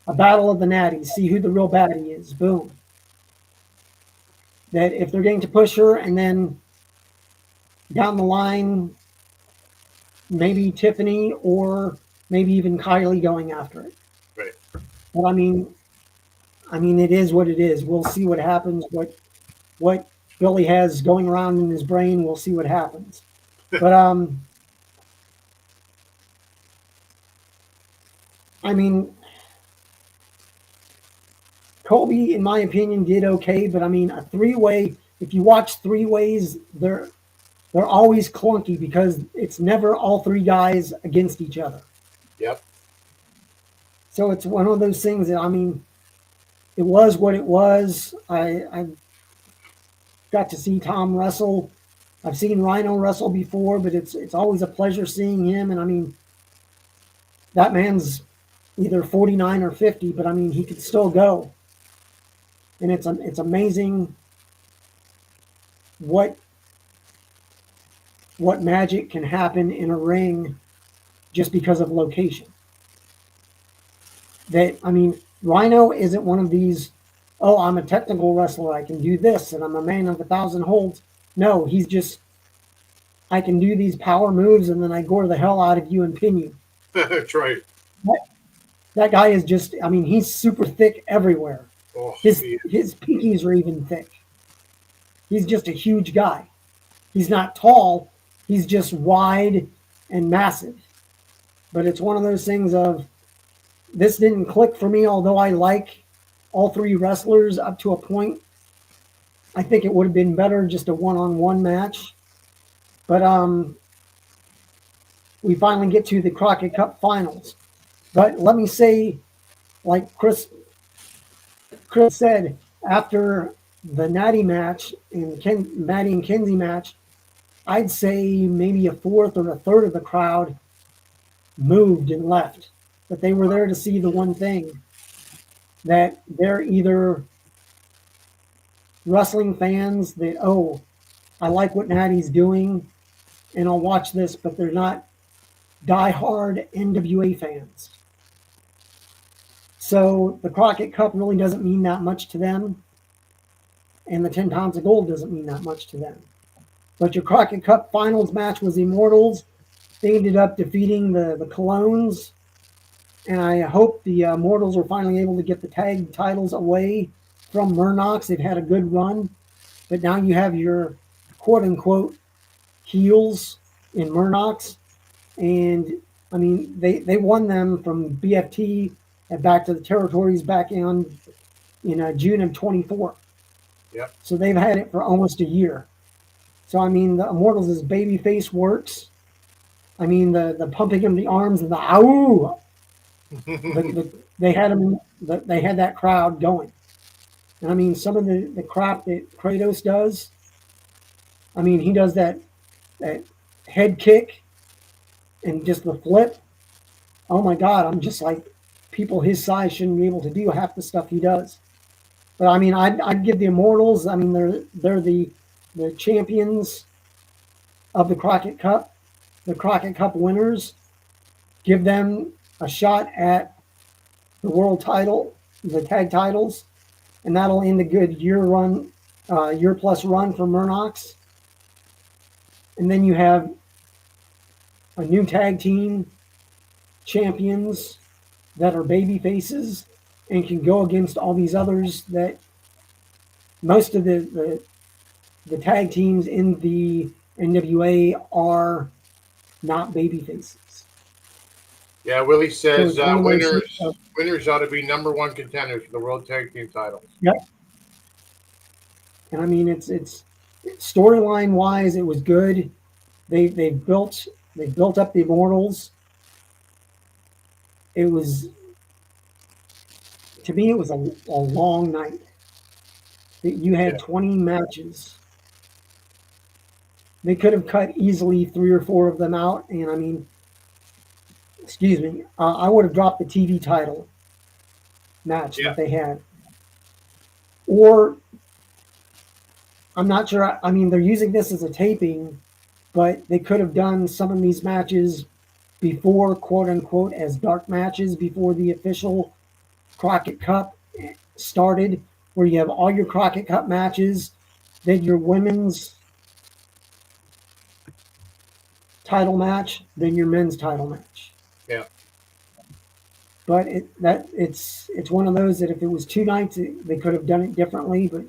A battle of the Natties. See who the real baddie is. Boom. That if they're getting to push her, and then down the line, maybe Tiffany or maybe even Kylie going after it. Right. But I mean, it is what it is. We'll see what happens. What Billy has going around in his brain, we'll see what happens. But I mean, Colby, in my opinion, did okay. But I mean, a three-way. If you watch three-ways, they're always clunky because it's never all three guys against each other. Yep. So it's one of those things that, I mean, it was what it was. I got to see Tom wrestle. I've seen Rhino wrestle before, but it's always a pleasure seeing him. And I mean, that man's either 49 or 50, but I mean, he could still go. And it's amazing what magic can happen in a ring just because of location. That, I mean, Rhino isn't one of these, oh, I'm a technical wrestler, I can do this, and I'm a man of 1,000 holds. No, he's just, I can do these power moves, and then I gore the hell out of you and pin you. That's right. That guy is just, I mean, he's super thick everywhere. Oh, his pinkies are even thick. He's just a huge guy. He's not tall. He's just wide and massive. But it's one of those things of, this didn't click for me, although I like all three wrestlers up to a point. I think it would have been better just a one-on-one match. But we finally get to the Crockett Cup finals. But let me say, like Chris said, after the Natty match and Natty and Kenzie match, I'd say maybe a fourth or a third of the crowd moved and left. But they were there to see the one thing, that they're either wrestling fans that, oh, I like what Natty's doing and I'll watch this, but they're not diehard NWA fans. So the Crockett Cup really doesn't mean that much to them, and the 10 pounds of gold doesn't mean that much to them. But your Crockett Cup finals match was Immortals. They ended up defeating the Colognes, and I hope the Immortals are finally able to get the tag titles away from Murnochs. They've had a good run, but now you have your quote-unquote heels in Murnochs, and I mean, they won them from BFT and back to the territories back in June of 24. Yep. So they've had it for almost a year. So I mean, the Immortals' babyface works. I mean, the pumping of the arms and the ow. They had them. They had that crowd going. And I mean, some of the crap that Kratos does. I mean, he does that head kick and just the flip. Oh my God! I'm just like, people his size shouldn't be able to do half the stuff he does. But I mean, I'd give the Immortals. I mean, they're the champions of the Crockett Cup, the Crockett Cup winners. Give them a shot at the world title, the tag titles, and that'll end a good year plus run for Murnoch's. And then you have a new tag team champions that are baby faces and can go against all these others that most of the tag teams in the NWA are not baby faces. Yeah, Willie says So winners ought to be number one contenders for the World Tag Team titles. Yep. And I mean, it's storyline wise, it was good. They built up the Immortals. It was, to me, it was a long night. You had 20 matches. They could have cut easily 3 or 4 of them out, and I mean, excuse me, I would have dropped the TV title match that they had. Or, I'm not sure, I mean, they're using this as a taping, but they could have done some of these matches before, quote unquote, as dark matches before the official Crockett Cup started, where you have all your Crockett Cup matches, then your women's title match, then your men's title match. Yeah. But it's one of those that if it was 2 nights, they could have done it differently. But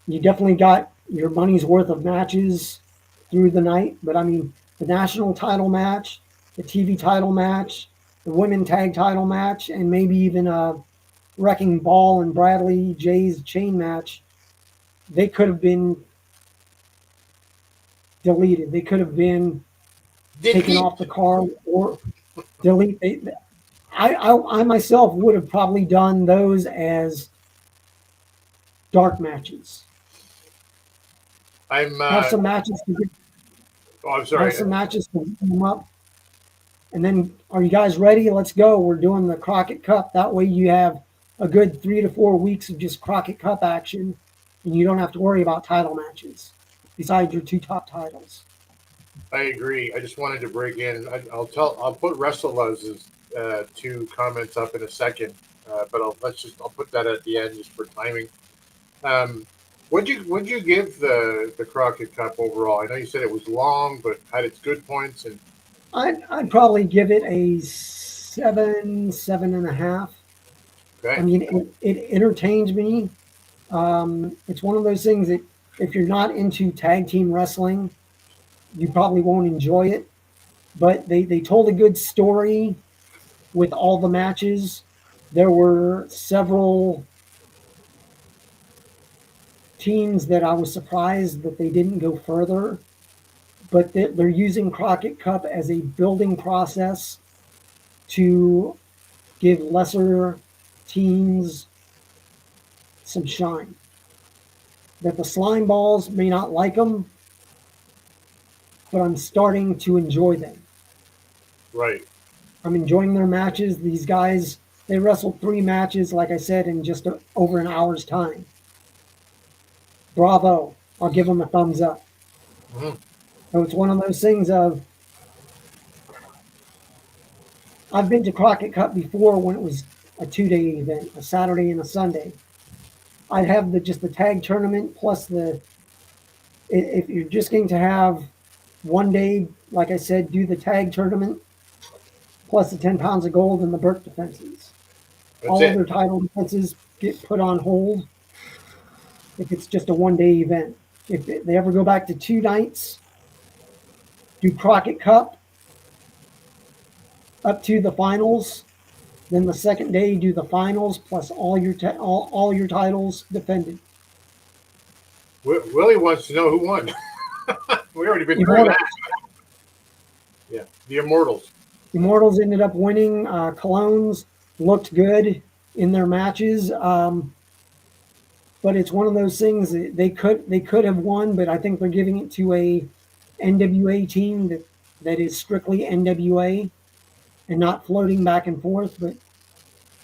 you definitely got your money's worth of matches through the night. But I mean, the national title match, the TV title match, the women tag title match, and maybe even a Wrecking Ball and Bradley Jay's chain match, they could have been deleted. They could have been taken off the card or delete. I myself would have probably done those as dark matches. Have some matches to get. Oh, I'm sorry. Have some matches to get them up. And then, are you guys ready? Let's go. We're doing the Crockett Cup. That way you have a good 3 to 4 weeks of just Crockett Cup action, and you don't have to worry about title matches besides your 2 top titles. I agree. I just wanted to break in. I'll put WrestleLove's 2 comments up in a second, but I'll put that at the end just for timing. What'd you give the Crockett Cup overall? I know you said it was long, but had its good points. And I'd probably give it a 7.5. Okay. I mean, it entertains me. It's one of those things that if you're not into tag team wrestling, you probably won't enjoy it. But they told a good story with all the matches. There were several teams that I was surprised that they didn't go further. But they're using Crockett Cup as a building process to give lesser teams some shine. That the slime balls may not like them, but I'm starting to enjoy them. Right. I'm enjoying their matches. These guys, they wrestled 3 matches, like I said, in just over an hour's time. Bravo. I'll give them a thumbs up. Mm-hmm. So it's one of those things of, I've been to Crockett Cup before when it was a 2-day event, a Saturday and a Sunday. I'd have just the tag tournament plus if you're just going to have one day, like I said, do the tag tournament plus the 10 pounds of gold and the Burke defenses. All other title defenses get put on hold if it's just a 1-day event. If they ever go back to 2 nights, do Crockett Cup, up to the finals. Then the second day, you do the finals plus all your all your titles defended. Willie wants to know who won. We already been through that. Yeah, the Immortals. Immortals ended up winning. Colognes looked good in their matches, but it's one of those things that they could have won, but I think they're giving it to a NWA team that is strictly NWA and not floating back and forth. But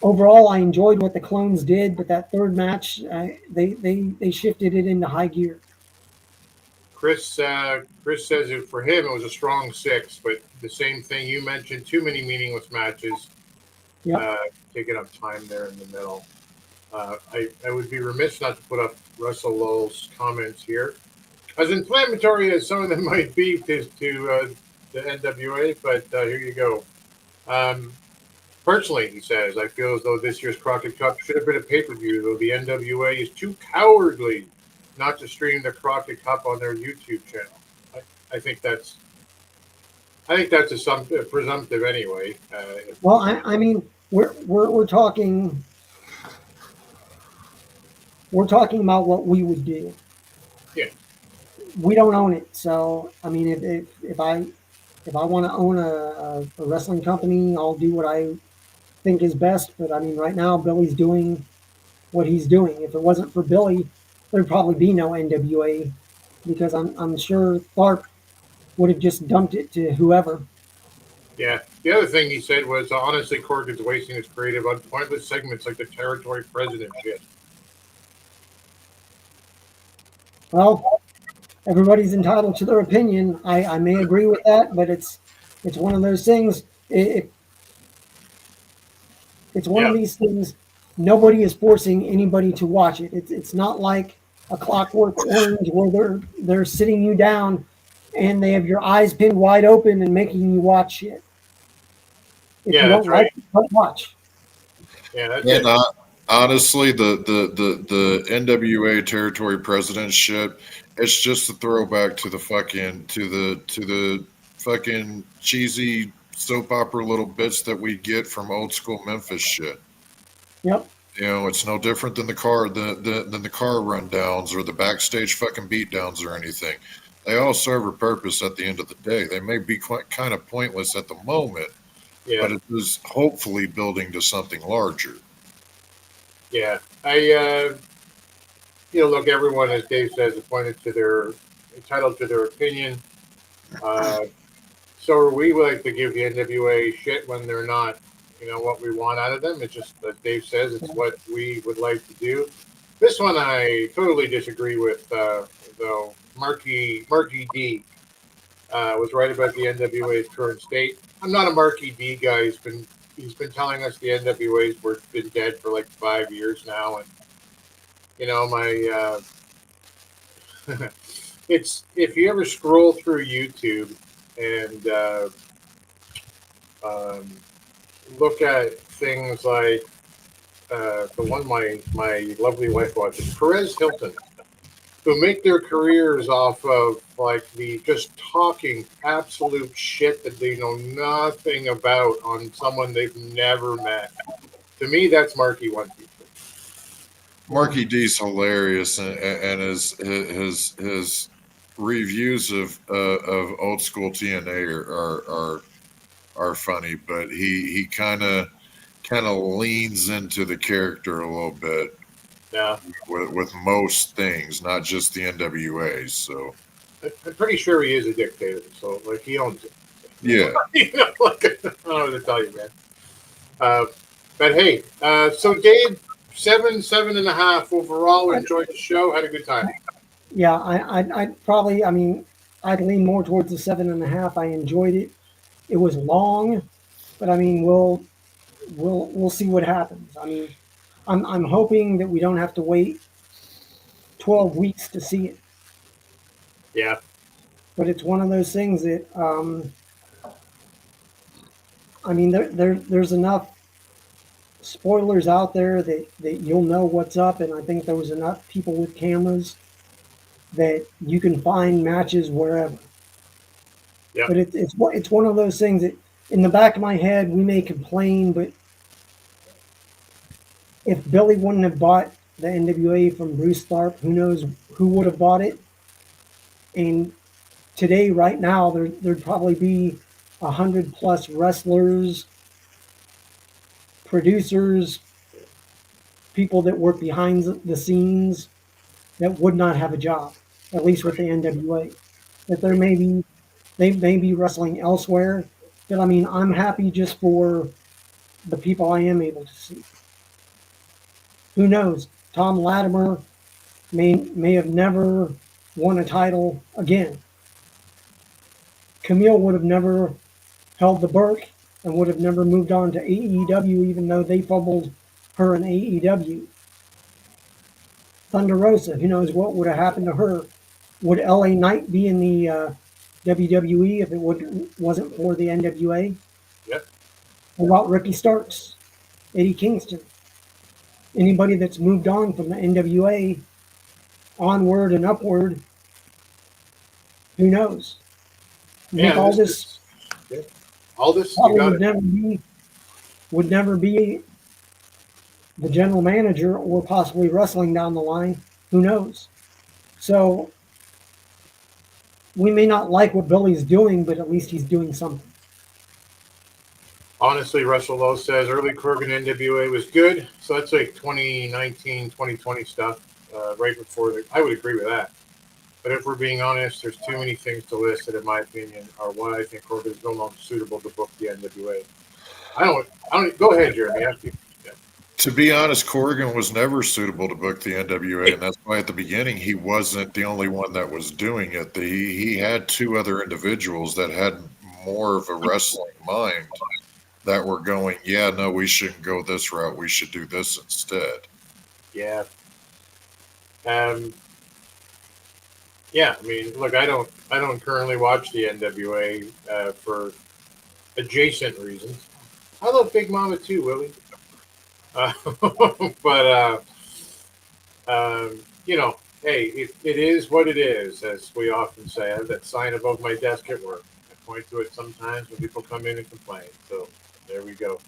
overall, I enjoyed what the Clones did, but that third match, they shifted it into high gear. Chris says that for him it was a strong 6, but the same thing you mentioned, too many meaningless matches, taking up time there in the middle. I would be remiss not to put up Russell Lowell's comments here. As inflammatory as some of them might be to the NWA, but here you go. Personally, he says, I feel as though this year's Crockett Cup should have been a pay-per-view, though the NWA is too cowardly not to stream the Crockett Cup on their YouTube channel. I think that's a presumptive anyway. Well, I mean, we're talking about what we would do. Yeah. We don't own it, so I mean, if I want to own a wrestling company, I'll do what I think is best. But I mean, right now, Billy's doing what he's doing. If it wasn't for Billy, there'd probably be no NWA, because I'm sure Tharp would have just dumped it to whoever. Yeah. The other thing he said was, honestly, Corgan's wasting his creative on pointless segments like the territory president shit. Well, everybody's entitled to their opinion. I may agree with that, but it's one of those things. It's one of these things. Nobody is forcing anybody to watch it. It's not like a Clockwork Orange where they're sitting you down and they have your eyes pinned wide open and making you watch shit. If you don't like it, don't watch. Yeah, that's and honestly, the NWA territory president shit, it's just a throwback to the fucking cheesy soap opera little bits that we get from old school Memphis shit. Yep. You know, it's no different than the car rundowns or the backstage fucking beatdowns or anything. They all serve a purpose at the end of the day. They may be kind of pointless at the moment, but it is hopefully building to something larger. Yeah, look, everyone, as Dave says, entitled to their opinion. So are we. We like to give the NWA shit when they're not, what we want out of them. It's just, as Dave says, it's what we would like to do. This one I totally disagree with, though. Marky D was right about the NWA's current state. I'm not a Marky D guy. He's been telling us the NWA's been dead for like 5 years now, and it's, if you ever scroll through YouTube and look at things like the one my lovely wife watches, Perez Hilton, who make their careers off of like the just talking absolute shit that they know nothing about on someone they've never met. To me, that's Marky 123. Marky D's hilarious, and his reviews of old school TNA are funny, but he kind of leans into the character a little bit. Yeah, with most things, not just the NWA. So I'm pretty sure he is a dictator. So like he owns it. Yeah. I don't know what to tell you, man. But hey, so Dave, 7.5 overall. Enjoyed the show. Had a good time. Yeah, I'd probably. I mean, I'd lean more towards the 7.5. I enjoyed it. It was long, but I mean, we'll see what happens. I mean, I'm hoping that we don't have to wait 12 weeks to see it. Yeah. But it's one of those things that, I mean, there's enough spoilers out there that you'll know what's up, and I think there was enough people with cameras that you can find matches wherever. Yeah. But it's one of those things that in the back of my head, we may complain, but if Billy wouldn't have bought the NWA from Bruce Tharp, who knows who would have bought it? And today, right now, there'd probably be 100+ wrestlers, producers, people that work behind the scenes that would not have a job, at least with the NWA. That they may be wrestling elsewhere. But I mean, I'm happy just for the people I am able to see. Who knows? Tom Latimer may have never won a title again. Camille would have never held the Burke and would have never moved on to AEW, even though they fumbled her in AEW. Thunder Rosa, who knows what would have happened to her? Would LA Knight be in the WWE if it wasn't for the NWA? Yep. What about Ricky Starks, Eddie Kingston? Anybody that's moved on from the NWA onward and upward, who knows? Yeah, Aldis you got would never be the general manager or possibly wrestling down the line. Who knows? So we may not like what Billy's doing, but at least he's doing something. Honestly, Russell Lowe says early Kurgan NWA was good. So that's like 2019, 2020 stuff, right before I would agree with that. But if we're being honest, there's too many things to list that, in my opinion, are why I think Kurgan is no longer suitable to book the NWA. I don't. Go ahead, Jeremy. To be honest, Corrigan was never suitable to book the NWA, and that's why at the beginning he wasn't the only one that was doing it. He had two other individuals that had more of a wrestling mind that were going, yeah, no, we shouldn't go this route. We should do this instead. Yeah. Yeah, I mean, look, I don't currently watch the NWA for adjacent reasons. I love Big Mama too, Willie. But you know, hey, it is what it is, as we often say. I have that sign above my desk at work. I point to it sometimes when people come in and complain. So there we go.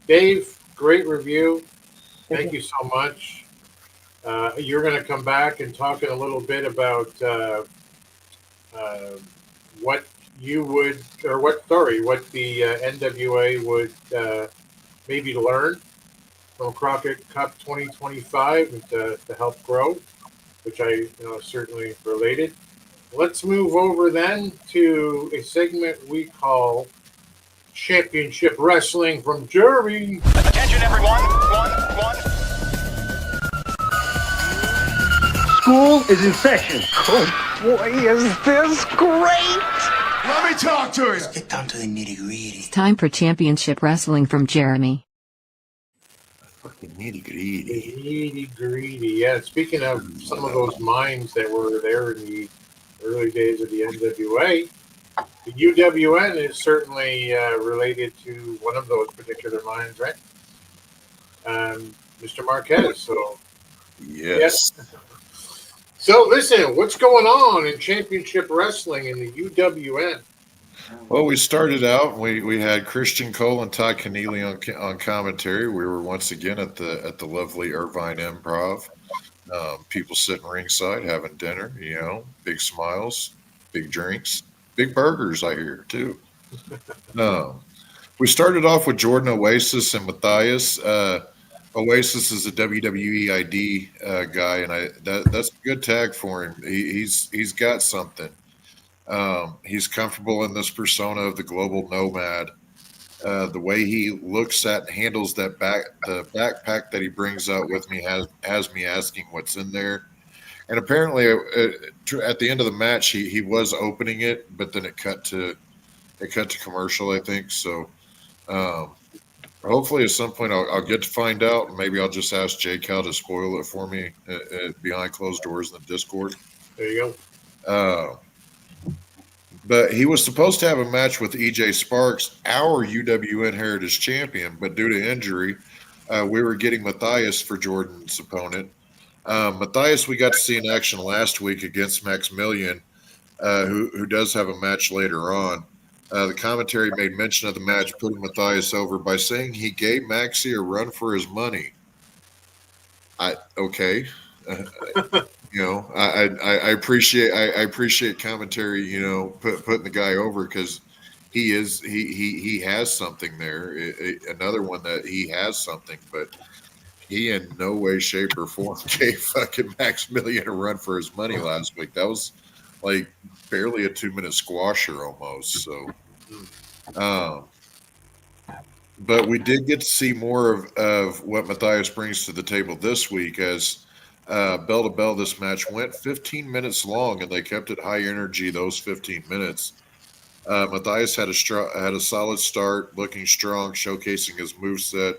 Dave, great review. Thank you so much. You're going to come back and talk in a little bit about what you would, or what the NWA would maybe learn from Crockett Cup 2025 and to help grow, which I certainly related. Let's move over then to a segment we call Championship Wrestling from Jeremy. Attention everyone, one. School is in session. Oh boy, is this great! Let me talk to you. Let's get down to the nitty-gritty. It's time for Championship Wrestling from Jeremy. Fucking nitty-gritty. Nitty-gritty. Yeah, speaking of some of those minds that were there in the early days of the NWA, the UWN is certainly related to one of those particular minds, right? Mr. Marquez. So yes. So listen, what's going on in Championship Wrestling in the UWN? Well, we started out. We had Christian Cole and Todd Keneally on commentary. We were once again at the lovely Irvine Improv. People sitting ringside having dinner. Big smiles, big drinks, big burgers. I hear too. We started off with Jordan Oasis and Matthias. Oasis is a WWE ID guy, and that's a good tag for him. He's got something. He's comfortable in this persona of the global nomad. The way he looks at and handles the backpack that he brings out with me has me asking what's in there. And apparently, at the end of the match, he was opening it, but then it cut to commercial, I think. So hopefully, at some point, I'll get to find out. Maybe I'll just ask Jake Cal to spoil it for me behind closed doors in the Discord. There you go. But he was supposed to have a match with EJ Sparks, our UWN Heritage Champion, but due to injury, we were getting Matthias for Jordan's opponent. Matthias, we got to see in action last week against Maximilian, who does have a match later on. The commentary made mention of the match putting Matthias over by saying he gave Maxie a run for his money. Okay. I appreciate commentary, putting the guy over because he has something there. Another one that he has something, but he in no way, shape, or form gave fucking Maximilian a run for his money last week. That was like barely a 2-minute squasher almost. So, but we did get to see more of what Matthias brings to the table this week as bell to bell. This match went 15 minutes long, and they kept it high energy those 15 minutes. Matthias had a solid start, looking strong, showcasing his moveset,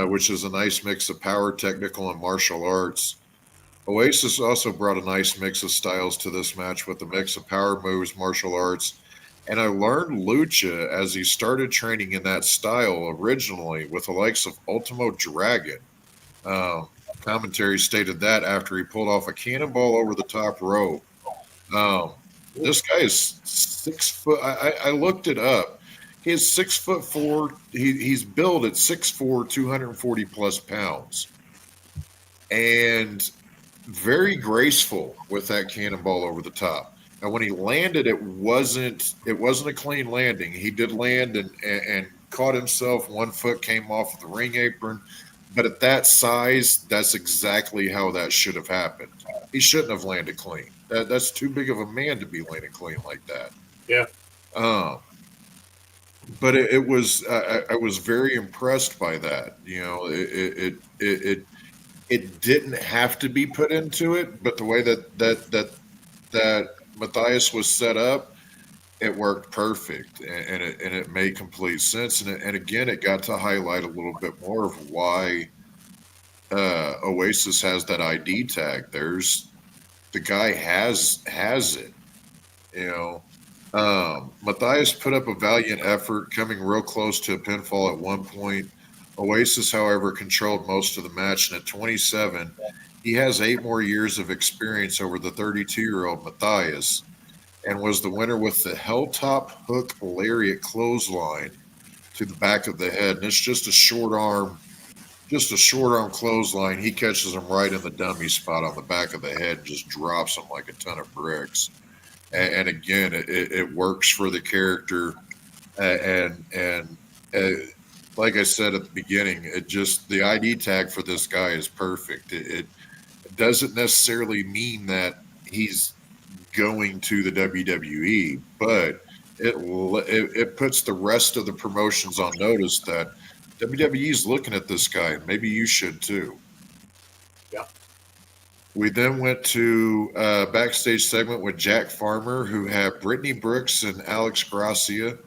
which is a nice mix of power, technical, and martial arts. Oasis also brought a nice mix of styles to this match with a mix of power moves, martial arts, and I learned Lucha as he started training in that style originally with the likes of Ultimo Dragon. Commentary stated that after he pulled off a cannonball over the top rope. This guy is 6 foot. I looked it up. He is 6'4". He's billed at 6'4", 240 plus pounds, and very graceful with that cannonball over the top. And when he landed, it wasn't a clean landing. He did land and caught himself. 1 foot came off of the ring apron. But at that size, that's exactly how that should have happened. He shouldn't have landed clean. That's too big of a man to be landing clean like that. Yeah. But it was I was very impressed by that. It didn't have to be put into it, but the way that Matthias was set up, it worked perfect, and it made complete sense. And again, it got to highlight a little bit more of why Oasis has that ID tag. The guy has it, Matthias put up a valiant effort, coming real close to a pinfall at one point. Oasis, however, controlled most of the match, and at 27, he has 8 more years of experience over the 32-year-old Matthias, and was the winner with the Helltop Hook Lariat clothesline to the back of the head. And it's just a short arm clothesline. He catches him right in the dummy spot on the back of the head and just drops him like a ton of bricks. And again, it works for the character. And like I said at the beginning, the ID tag for this guy is perfect. It doesn't necessarily mean that he's going to the WWE, but it puts the rest of the promotions on notice that WWE is looking at this guy, and maybe you should too. Yeah. We then went to a backstage segment with Jack Farmer, who had Brittany Brooks and Alex Gracia.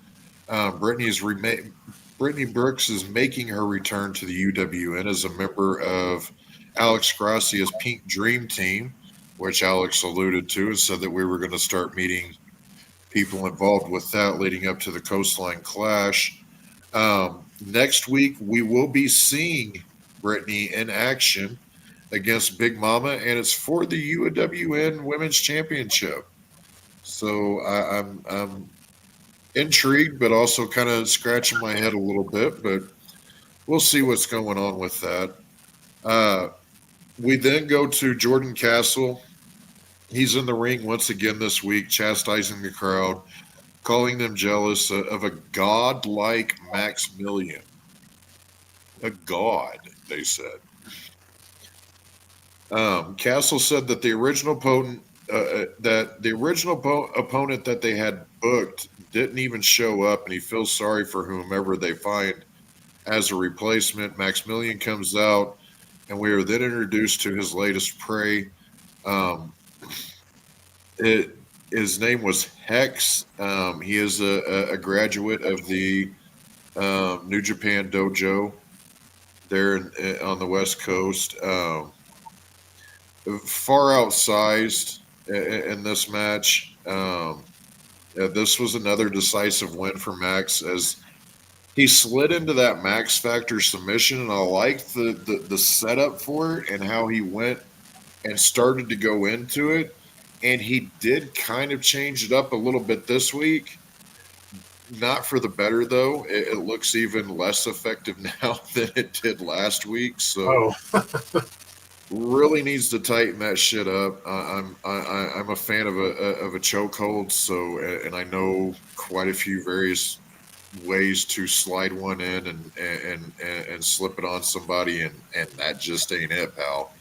Brittany Brooks is making her return to the UWN as a member of Alex Gracia's Pink Dream Team, which Alex alluded to and said that we were going to start meeting people involved with that leading up to the Coastline Clash. Next week, we will be seeing Brittany in action against Big Mama, and it's for the UWN Women's Championship. So I'm intrigued, but also kind of scratching my head a little bit, but we'll see what's going on with that. We then go to Jordan Castle. He's in the ring once again this week, chastising the crowd, calling them jealous of a god-like Maximilian. A god, they said. Castle said that the original opponent that they had booked didn't even show up, and he feels sorry for whomever they find as a replacement. Maximilian comes out, and we are then introduced to his latest prey. His name was Hex. He is a graduate of the New Japan Dojo there on the West Coast. Far outsized in this match. This was another decisive win for Max as he slid into that Max Factor submission, and I liked the setup for it and how he went and started to go into it. And he did kind of change it up a little bit this week, not for the better, though. It looks even less effective now than it did last week. So really needs to tighten that shit up. I'm a fan of a chokehold. So, and I know quite a few various ways to slide one in and slip it on somebody, and that just ain't it, pal.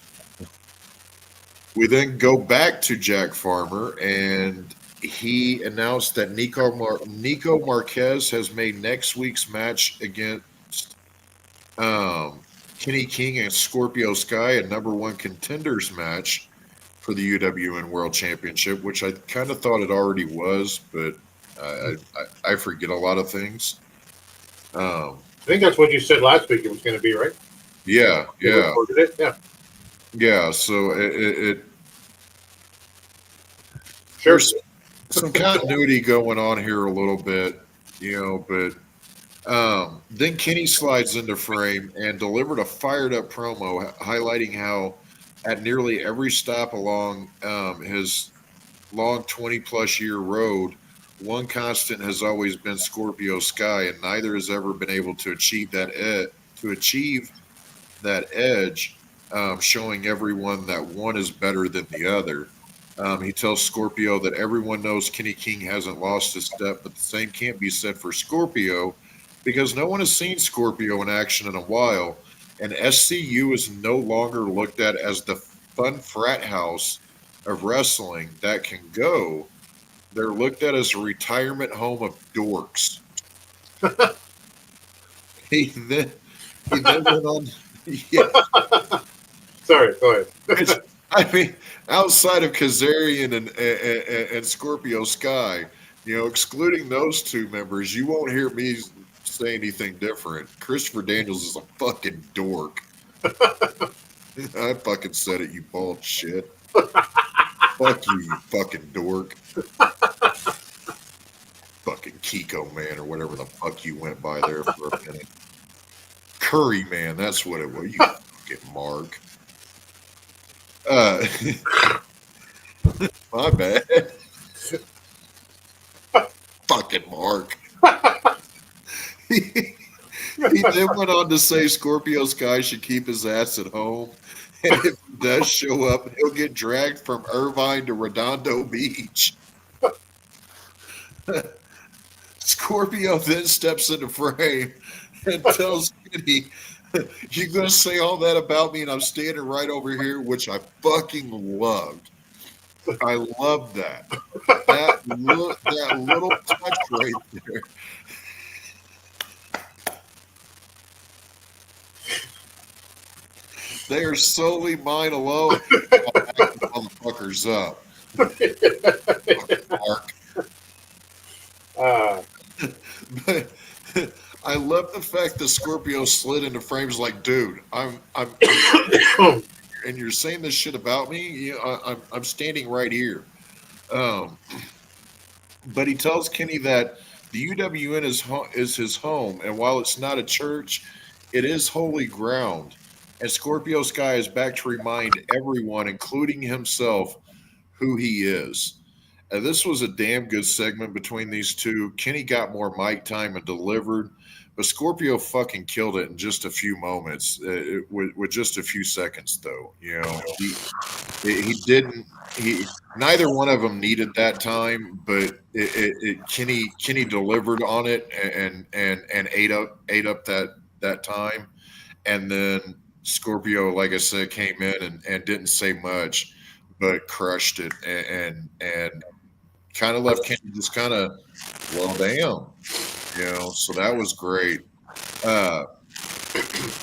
We then go back to Jack Farmer, and he announced that Nico Marquez has made next week's match against Kenny King and Scorpio Sky a number one contenders match for the UWN World Championship, which I kind of thought it already was, but I forget a lot of things. I think that's what you said last week it was going to be, right? Yeah. Yeah. Yeah, so it there's some continuity going on here a little bit, but then Kenny slides into frame and delivered a fired up promo highlighting how at nearly every stop along his long 20-plus year road, one constant has always been Scorpio Sky, and neither has ever been able to achieve that edge, showing everyone that one is better than the other. He tells Scorpio that everyone knows Kenny King hasn't lost a step, but the same can't be said for Scorpio because no one has seen Scorpio in action in a while, and SCU is no longer looked at as the fun frat house of wrestling that can go. They're looked at as a retirement home of dorks. He then went on. Yeah. Sorry, go ahead. I mean, outside of Kazarian and Scorpio Sky, excluding those two members, you won't hear me say anything different. Christopher Daniels is a fucking dork. I fucking said it, you bald shit. Fuck you fucking dork. Fucking Kiko Man or whatever the fuck you went by there for a minute. Curry Man, that's what it was. You fucking Mark. My bad. Fucking Mark. He then went on to say Scorpio Sky should keep his ass at home. And if he does show up, he'll get dragged from Irvine to Redondo Beach. Scorpio then steps into frame and tells Kenny, "You're going to say all that about me, and I'm standing right over here," which I fucking loved. I love that. That little touch right there. They are solely mine alone. I'll back the motherfuckers up. Mark. But I love the fact that Scorpio slid into frames like, dude, I'm and you're saying this shit about me. I'm standing right here. But he tells Kenny that the UWN is his home, and while it's not a church, it is holy ground. And Scorpio Sky is back to remind everyone, including himself, who he is. This was a damn good segment between these two. Kenny got more mic time and delivered, but Scorpio fucking killed it in just a few moments, with just a few seconds, though. He didn't. Neither one of them needed that time, but Kenny delivered on it and ate up that time, and then Scorpio, like I said, came in and didn't say much, but crushed it and kind of left Kenny just kind of, well, damn, so that was great.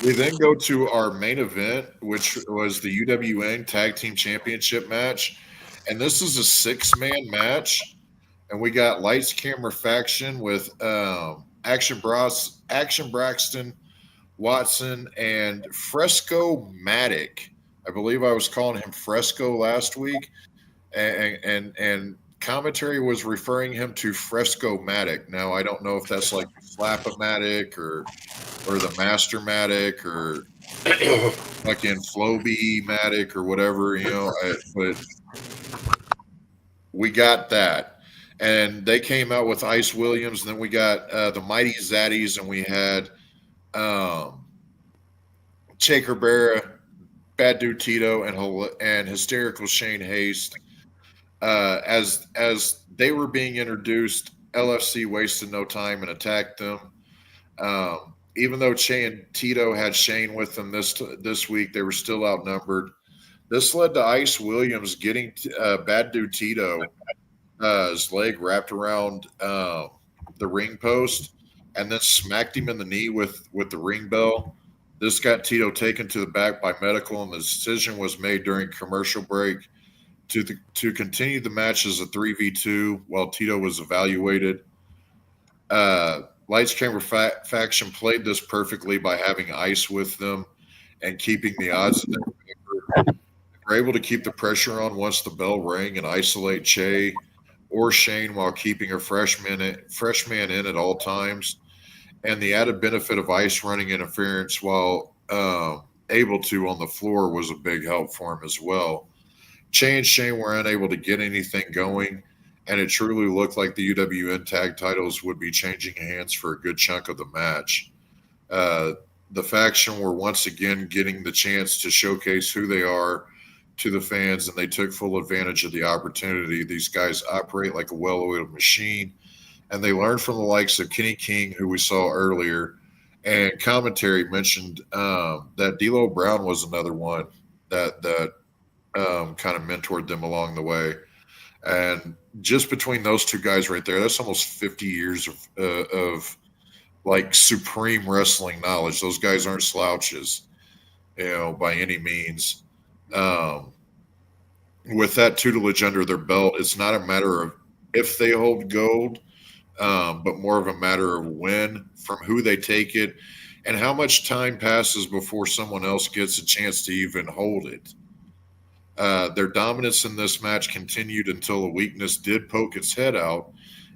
We then go to our main event, which was the UWN Tag Team Championship match, and this is a 6-man match, and we got Lights Camera Faction with Action Braxton, Watson, and Fresco Matic. I believe I was calling him Fresco last week, and commentary was referring him to Fresco Matic. Now I don't know if that's like Slap-O-Matic or the Master Matic or fucking Floby Matic or whatever, but we got that. and they came out with Ice Williams. And then we got the Mighty Zaddies, and we had Che Cabrera, Bad Dude Tito, and Hysterical Shane Haste. As they were being introduced, LFC wasted no time and attacked them. Even though Che and Tito had Shane with them this week, they were still outnumbered. This led to Ice Williams getting Bad Dude Tito his leg wrapped around the ring post and then smacked him in the knee with the ring bell. This got Tito taken to the back by medical, and the decision was made during commercial break to continue the match as a 3v2 while Tito was evaluated. Lights Camera faction played this perfectly by having Ice with them and keeping the odds in their favor. They were able to keep the pressure on once the bell rang and isolate Che or Shane while keeping a fresh man in at all times. And the added benefit of Ice running interference while able to on the floor was a big help for him as well. Che and Shane were unable to get anything going, and it truly looked like the UWN tag titles would be changing hands for a good chunk of the match. The faction were once again getting the chance to showcase who they are to the fans, and they took full advantage of the opportunity. These guys operate like a well-oiled machine, and they learned from the likes of Kenny King, who we saw earlier, and commentary mentioned that D'Lo Brown was another one that kind of mentored them along the way. And just between those two guys right there, that's almost 50 years of like supreme wrestling knowledge. Those guys aren't slouches, by any means. With that tutelage under their belt, it's not a matter of if they hold gold, but more of a matter of when, from who they take it, and how much time passes before someone else gets a chance to even hold it. Their dominance in this match continued until a weakness did poke its head out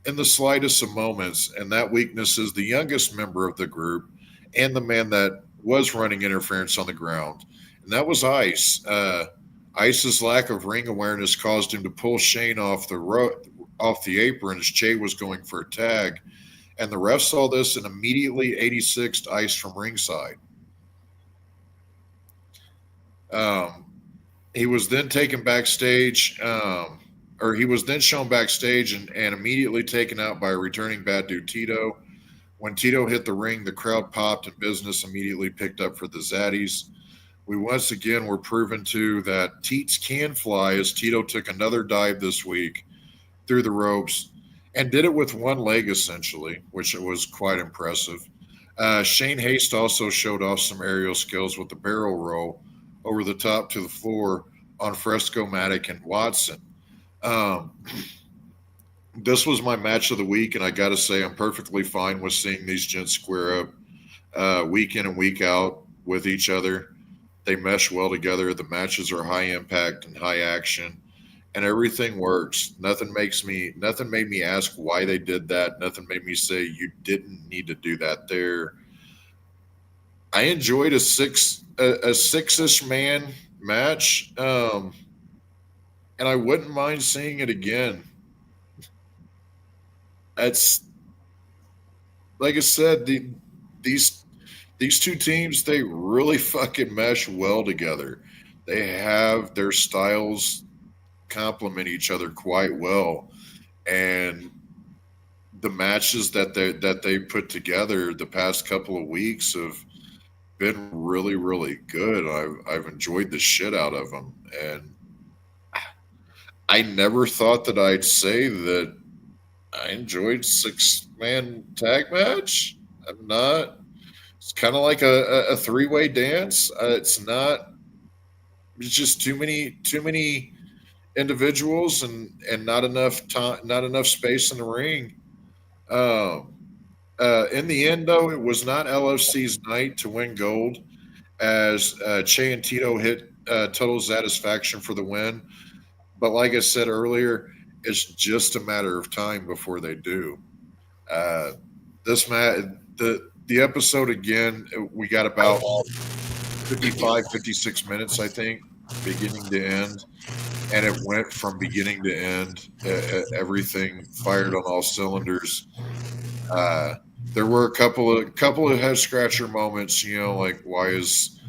in the slightest of moments, and that weakness is the youngest member of the group and the man that was running interference on the ground, and that was Ice. Ice's lack of ring awareness caused him to pull Shane off the apron as Che was going for a tag, and the ref saw this and immediately 86'd Ice from ringside. He was then taken backstage, he was then shown backstage and immediately taken out by a returning Bad Dude Tito. When Tito hit the ring, the crowd popped and business immediately picked up for the Zaddies. We once again were proven to that Teats can fly as Tito took another dive this week through the ropes and did it with one leg essentially, which was quite impressive. Shane Haste also showed off some aerial skills with the barrel roll over the top to the floor on Fresco-Matic and Watson. This was my match of the week, and I got to say I'm perfectly fine with seeing these gents square up week in and week out with each other. They mesh well together. The matches are high impact and high action, and everything works. Nothing made me ask why they did that. Nothing made me say you didn't need to do that there. I enjoyed a six-ish man match, and I wouldn't mind seeing it again. It's like I said, these two teams, they really fucking mesh well together. They have their styles complement each other quite well, and the matches that they put together the past couple of weeks have been really, really good. I've enjoyed the shit out of them, and I never thought that I'd say that I enjoyed 6-man tag match. I'm not. It's kind of like a three-way dance. It's not. It's just too many individuals and not enough time, not enough space in the ring. In the end, though, it was not LFC's night to win gold, as Che and Tito hit total satisfaction for the win. But like I said earlier, it's just a matter of time before they do. The episode, again, we got about 55, 56 minutes, I think, beginning to end. and it went from beginning to end. Everything fired on all cylinders. There were a couple of head scratcher moments, like why is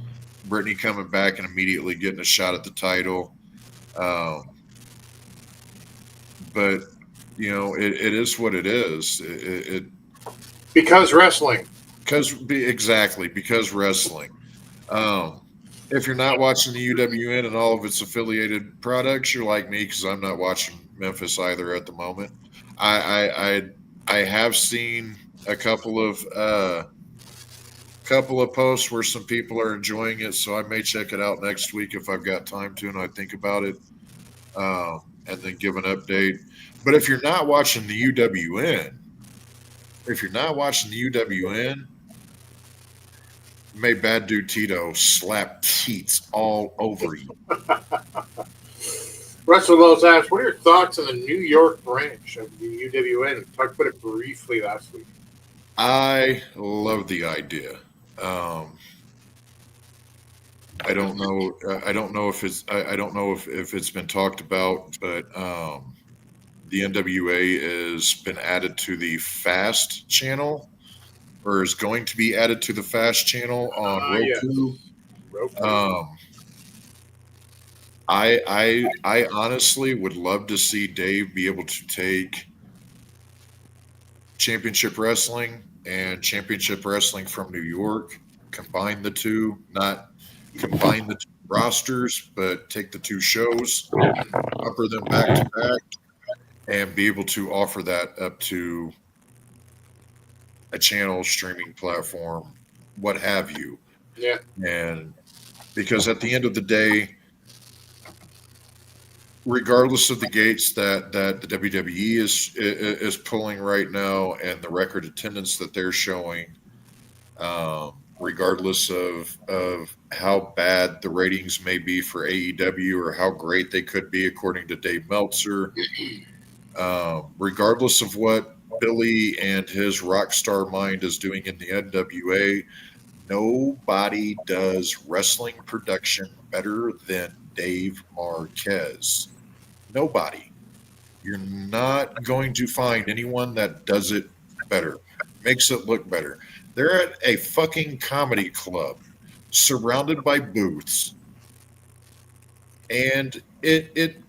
Brittany coming back and immediately getting a shot at the title? But it is what it is. Because wrestling. Because wrestling. If you're not watching the UWN and all of its affiliated products, you're like me because I'm not watching Memphis either at the moment. I have seen a couple of posts where some people are enjoying it, so I may check it out next week if I've got time to and I think about it, and then give an update. But if you're not watching the UWN, may Bad Dude Tito slap teats all over you. Russell Wells asked, what are your thoughts on the New York branch of the UWN? We talked about it briefly last week. I love the idea. I don't know. I don't know if it's been talked about, but the NWA has been added to the Fast channel, or is going to be added to the Fast channel on Roku. Yes. I honestly would love to see Dave be able to take Championship Wrestling and Championship Wrestling from New York, combine the two, not combine the two rosters, but take the two shows, offer them back to back, and be able to offer that up to a channel, streaming platform, what have you. Yeah. And because at the end of the day, regardless of the gates that the WWE is pulling right now and the record attendance that they're showing, regardless of how bad the ratings may be for AEW or how great they could be according to Dave Meltzer, regardless of what Billy and his Rockstar Mind is doing in the NWA, nobody does wrestling production better than Dave Marquez. Nobody. You're not going to find anyone that does it better, makes it look better. They're at a fucking comedy club surrounded by booths, and it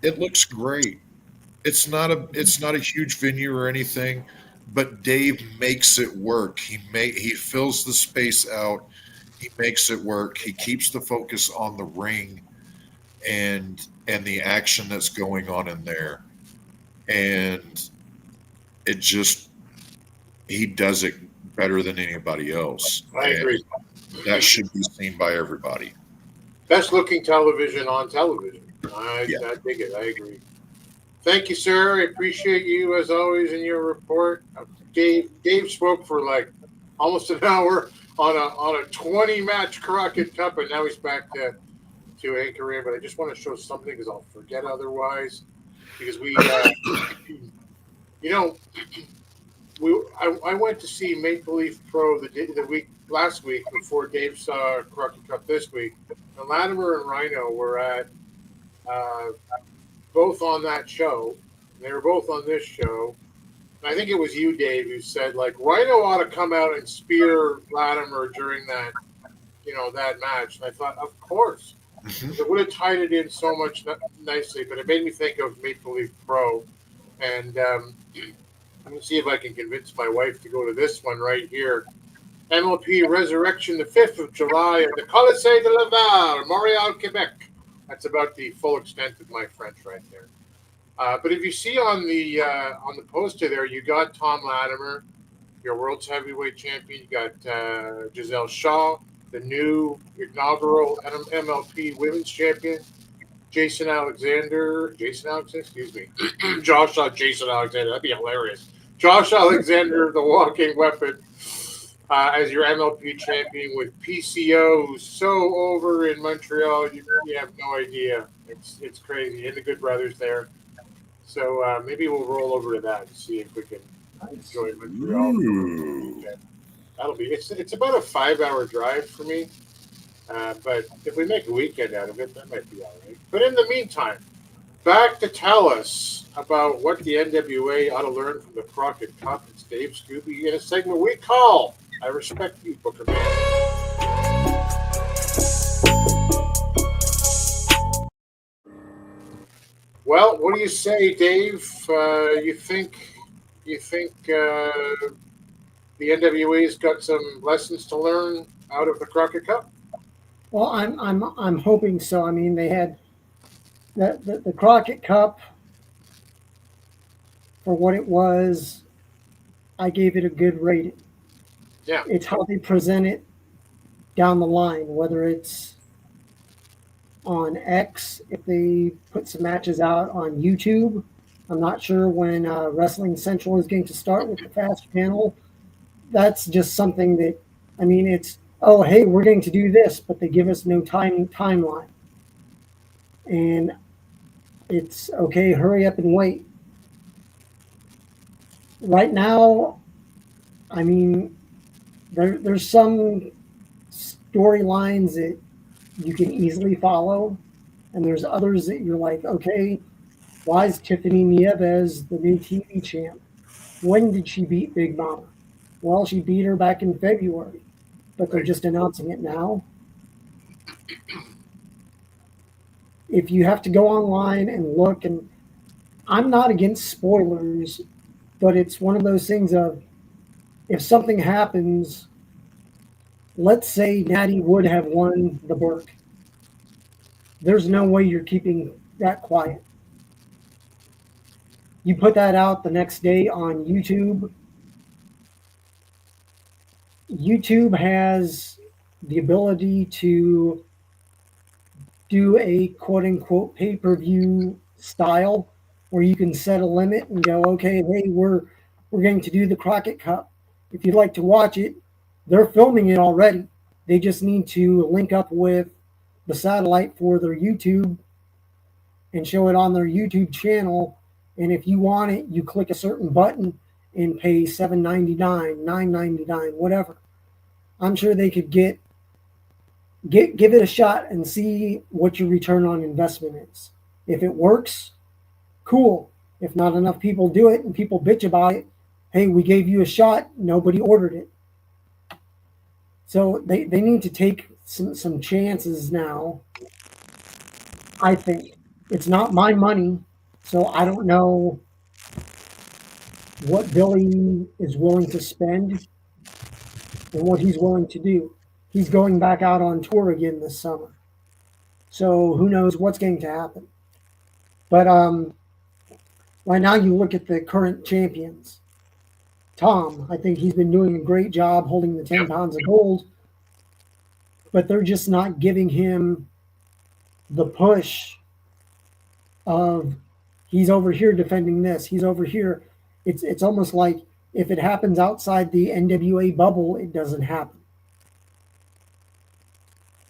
looks great. It's not a huge venue or anything, but Dave makes it work. He fills the space out. He makes it work. He keeps the focus on the ring and the action that's going on in there. And he does it better than anybody else. I agree. That should be seen by everybody. Best looking television on television. I dig it. I agree. Thank you, sir. I appreciate you as always in your report. Dave spoke for like almost an hour on a 20-match Crockett Cup, and now he's back to anchor in. But I just want to show something because I'll forget otherwise. Because I went to see Maple Leaf Pro last week before Dave saw Crockett Cup this week. And Latimer and Rhino were at both on that show. They were both on this show. And I think it was you, Dave, who said, like, Rhino ought to come out and spear Latimer during that match. And I thought, of course. It would have tied it in so much nicely, but it made me think of Maple Leaf Pro. And I'm going to see if I can convince my wife to go to this one right here. MLP Resurrection, the 5th of July at the Colisée de Laval, Montreal, Quebec. That's about the full extent of my French right there. But if you see on the poster there, you got Tom Latimer, your world's heavyweight champion. You got Giselle Shaw, the new inaugural MLP women's champion. Jason Alexander, excuse me. Jason Alexander, that'd be hilarious. Josh Alexander, the walking weapon, as your MLP champion with PCO, who's so over in Montreal, you have no idea. It's crazy. And the Good Brothers there. So maybe we'll roll over to that and see if we can join Montreal. That'll be. It's about a 5-hour drive for me. But if we make a weekend out of it, that might be all right. But in the meantime, back to tell us about what the NWA ought to learn from the Crockett Cup. It's Dave Scooby in a segment we call I Respect You, Booker Man. Well, what do you say, Dave? You think the NWA's got some lessons to learn out of the Crockett Cup? Well, I'm hoping so. I mean, they had the Crockett Cup for what it was. I gave it a good rating. Yeah. It's how they present it down the line, whether it's on X, if they put some matches out on YouTube. I'm not sure when Wrestling Central is going to start with the Fast channel. That's just something that, I mean, it's, oh, hey, we're going to do this, but they give us no timeline. And it's, okay, hurry up and wait. Right now, I mean, there's some storylines that you can easily follow, and there's others that you're like, okay, why is Tiffany Nieves the new TV champ? When did she beat Big Mama? Well, she beat her back in February, but they're just announcing it now. If you have to go online and look, and I'm not against spoilers, but it's one of those things of, if something happens, let's say Natty would have won the Burke. There's no way you're keeping that quiet. You put that out the next day on YouTube. YouTube has the ability to do a quote-unquote pay-per-view style where you can set a limit and go, okay, hey, we're going to do the Crockett Cup. If you'd like to watch it, they're filming it already. They just need to link up with the satellite for their YouTube and show it on their YouTube channel. And if you want it, you click a certain button and pay $7.99, $9.99, whatever. I'm sure they could give it a shot and see what your return on investment is. If it works, cool. If not enough people do it and people bitch about it, hey, we gave you a shot, nobody ordered it. So they need to take some chances now. I think it's not my money, so I don't know what Billy is willing to spend and what he's willing to do. He's going back out on tour again this summer, so who knows what's going to happen. But right now you look at the current champions. Tom, I think he's been doing a great job holding the 10 pounds of gold, but they're just not giving him the push of he's over here defending this, he's over here. It's almost like if it happens outside the NWA bubble, it doesn't happen.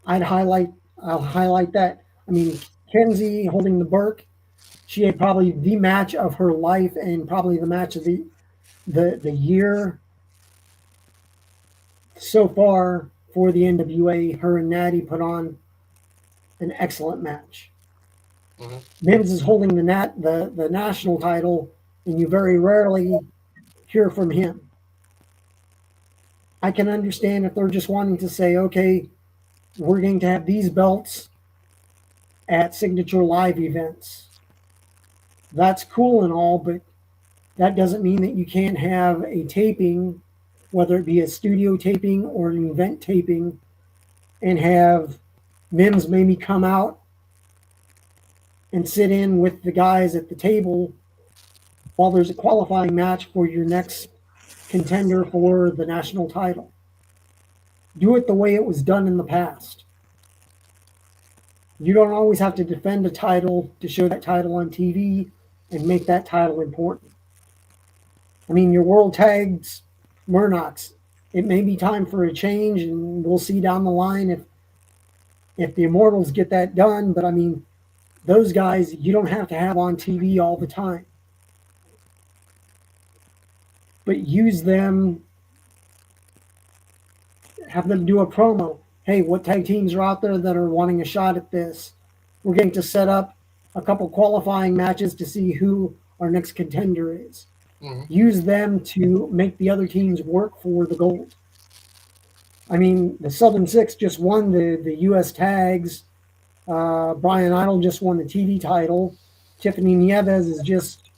I'll highlight that. I mean, Kenzie holding the Burke, she had probably the match of her life and probably the match of the year so far for the NWA. Her and Natty put on an excellent match. Mm-hmm. Mims is holding the national title, and you very rarely hear from him. I can understand if they're just wanting to say, okay, we're going to have these belts at signature live events. That's cool and all, but that doesn't mean that you can't have a taping, whether it be a studio taping or an event taping, and have Mims maybe come out and sit in with the guys at the table while there's a qualifying match for your next contender for the national title. Do it the way it was done in the past. You don't always have to defend a title to show that title on TV and make that title important. I mean, your world tags, Murdoch's, it may be time for a change, and we'll see down the line if the Immortals get that done. But I mean, those guys, you don't have to have on TV all the time. But use them, have them do a promo. Hey, what tag teams are out there that are wanting a shot at this? We're going to set up a couple qualifying matches to see who our next contender is. Mm-hmm. Use them to make the other teams work for the gold. I mean, the Southern Six just won the U.S. tags. Brian Idle just won the TV title. Tiffany Nieves is just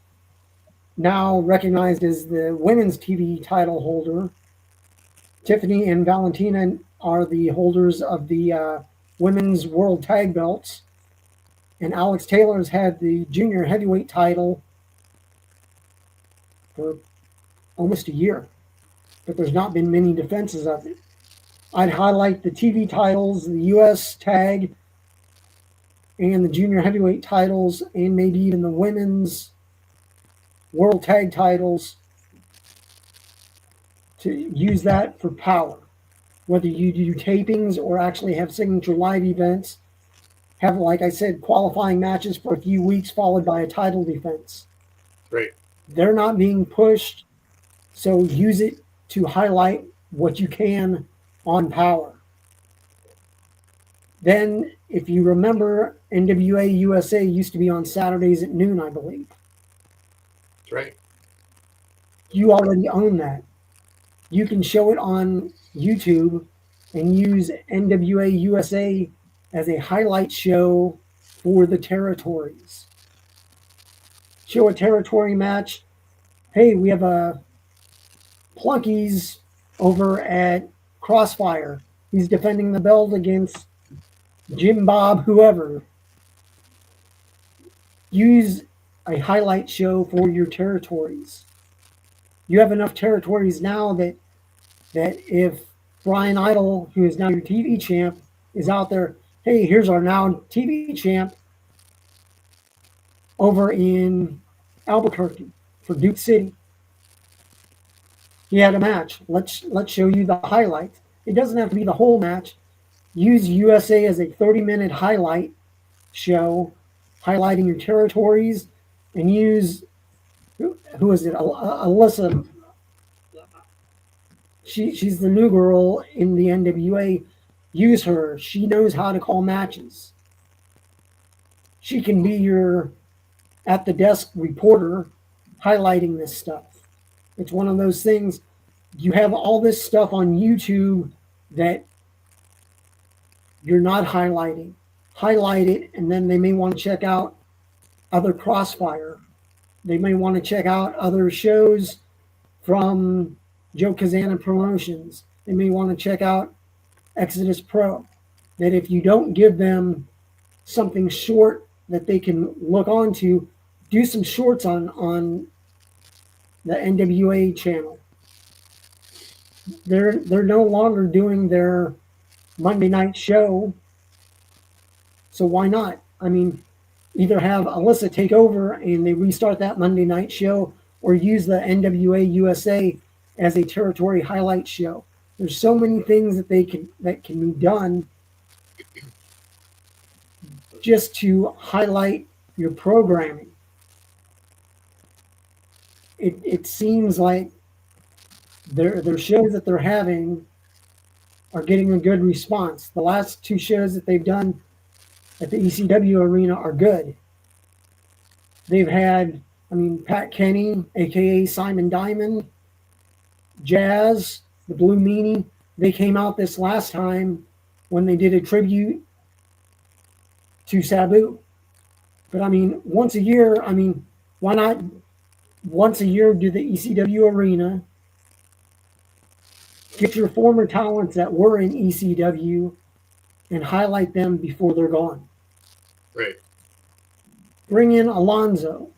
now recognized as the women's TV title holder. Tiffany and Valentina are the holders of the women's world tag belts. And Alex Taylor's had the junior heavyweight title for almost a year, but there's not been many defenses of it. I'd highlight the TV titles, the U.S. tag, and the junior heavyweight titles, and maybe even the women's world tag titles, to use that for power. Whether you do tapings or actually have signature live events, have, like I said, qualifying matches for a few weeks followed by a title defense. Right. They're not being pushed, so use it to highlight what you can on power. Then, if you remember, NWA USA used to be on Saturdays at noon, I believe. That's right. You already own that. You can show it on YouTube and use NWA USA as a highlight show for the territories. Show a territory match. Hey, we have a Plunkies over at Crossfire. He's defending the belt against Jim Bob, whoever. Use a highlight show for your territories. You have enough territories now that if Brian Idle, who is now your TV champ, is out there, hey, here's our now TV champ over in Albuquerque for Duke City. He had a match. Let's show you the highlights. It doesn't have to be the whole match. Use USA as a 30-minute highlight show, highlighting your territories, and use, who is it? Alyssa. She's the new girl in the NWA. Use her. She knows how to call matches. She can be your at-the-desk reporter highlighting this stuff. It's one of those things. You have all this stuff on YouTube that you're not highlighting. Highlight it, and then they may want to check out other Crossfire. They may want to check out other shows from Joe Kazana Promotions. They may want to check out Exodus Pro. That if you don't give them something short that they can look onto, do some shorts on the NWA channel. They're no longer doing their Monday night show, so why not? I mean, either have Alyssa take over and they restart that Monday night show, or use the NWA USA as a territory highlight show. There's so many things that can be done just to highlight your programming. It seems like their shows that they're having are getting a good response. The last two shows that they've done at the ECW arena are good. They've had, Pat Kenny, a.k.a. Simon Diamond, Jazz, the Blue Meanie. They came out this last time when they did a tribute to Sabu. But, once a year, why not once a year do the ECW arena, get your former talents that were in ECW and highlight them before they're gone. Right. Bring in Alonzo.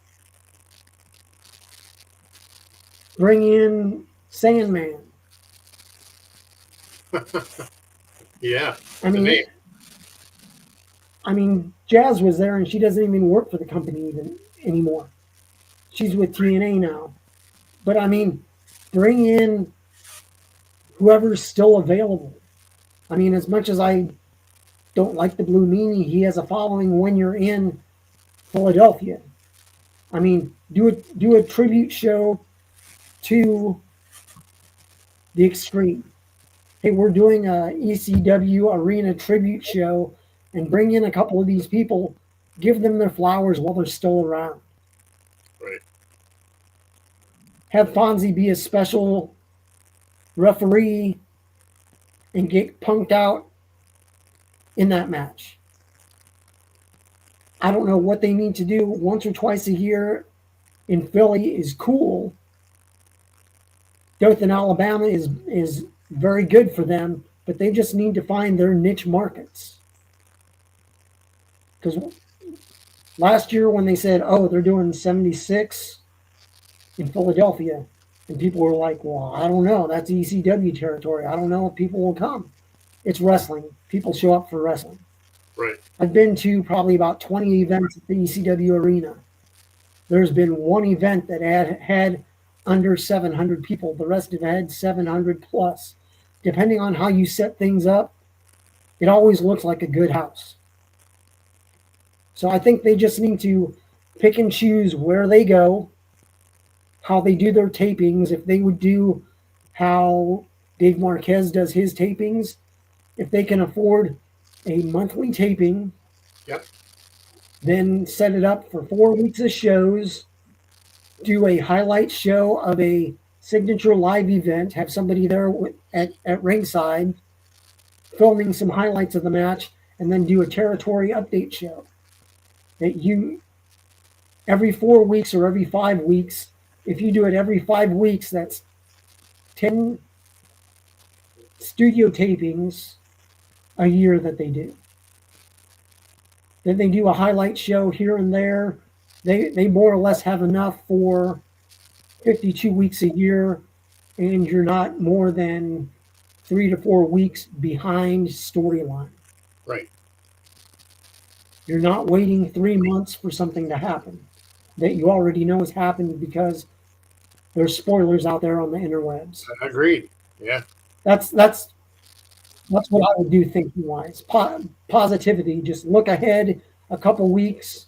Bring in Sandman. Yeah. Jazz was there and she doesn't even work for the company even anymore. She's with TNA now. But bring in whoever's still available. As much as I don't like the Blue Meanie, he has a following when you're in Philadelphia. Do a tribute show to the Extreme. Hey, we're doing a ECW arena tribute show, and bring in a couple of these people Give them their flowers while they're still around. Right. Have Fonzie be a special referee and get punked out in that match. I don't know what they need to do. Once or twice a year in Philly is cool. Dothan, Alabama is very good for them, but they just need to find their niche markets. Because last year when they said, oh, they're doing 76 in Philadelphia, and people were like, well, I don't know. That's ECW territory. I don't know if people will come. It's wrestling. People show up for wrestling. Right. I've been to probably about 20 events at the ECW arena. There's been one event that had under 700 people. The rest of it had 700 plus. Depending on how you set things up, it always looks like a good house. So I think they just need to pick and choose where they go, how they do their tapings. If they would do how Dave Marquez does his tapings, if they can afford a monthly taping, yep, then set it up for 4 weeks of shows, do a highlight show of a signature live event, have somebody there at ringside filming some highlights of the match, and then do a territory update show. That you, every 4 weeks or every 5 weeks, if you do it every 5 weeks, that's 10 studio tapings a year that they do. Then they do a highlight show here and there. They more or less have enough for 52 weeks a year, and you're not more than 3 to 4 weeks behind storyline. Right. You're not waiting 3 months for something to happen that you already know has happened because there's spoilers out there on the interwebs. Agreed. Yeah. That's what I would do thinking wise. Positivity. Just look ahead a couple weeks,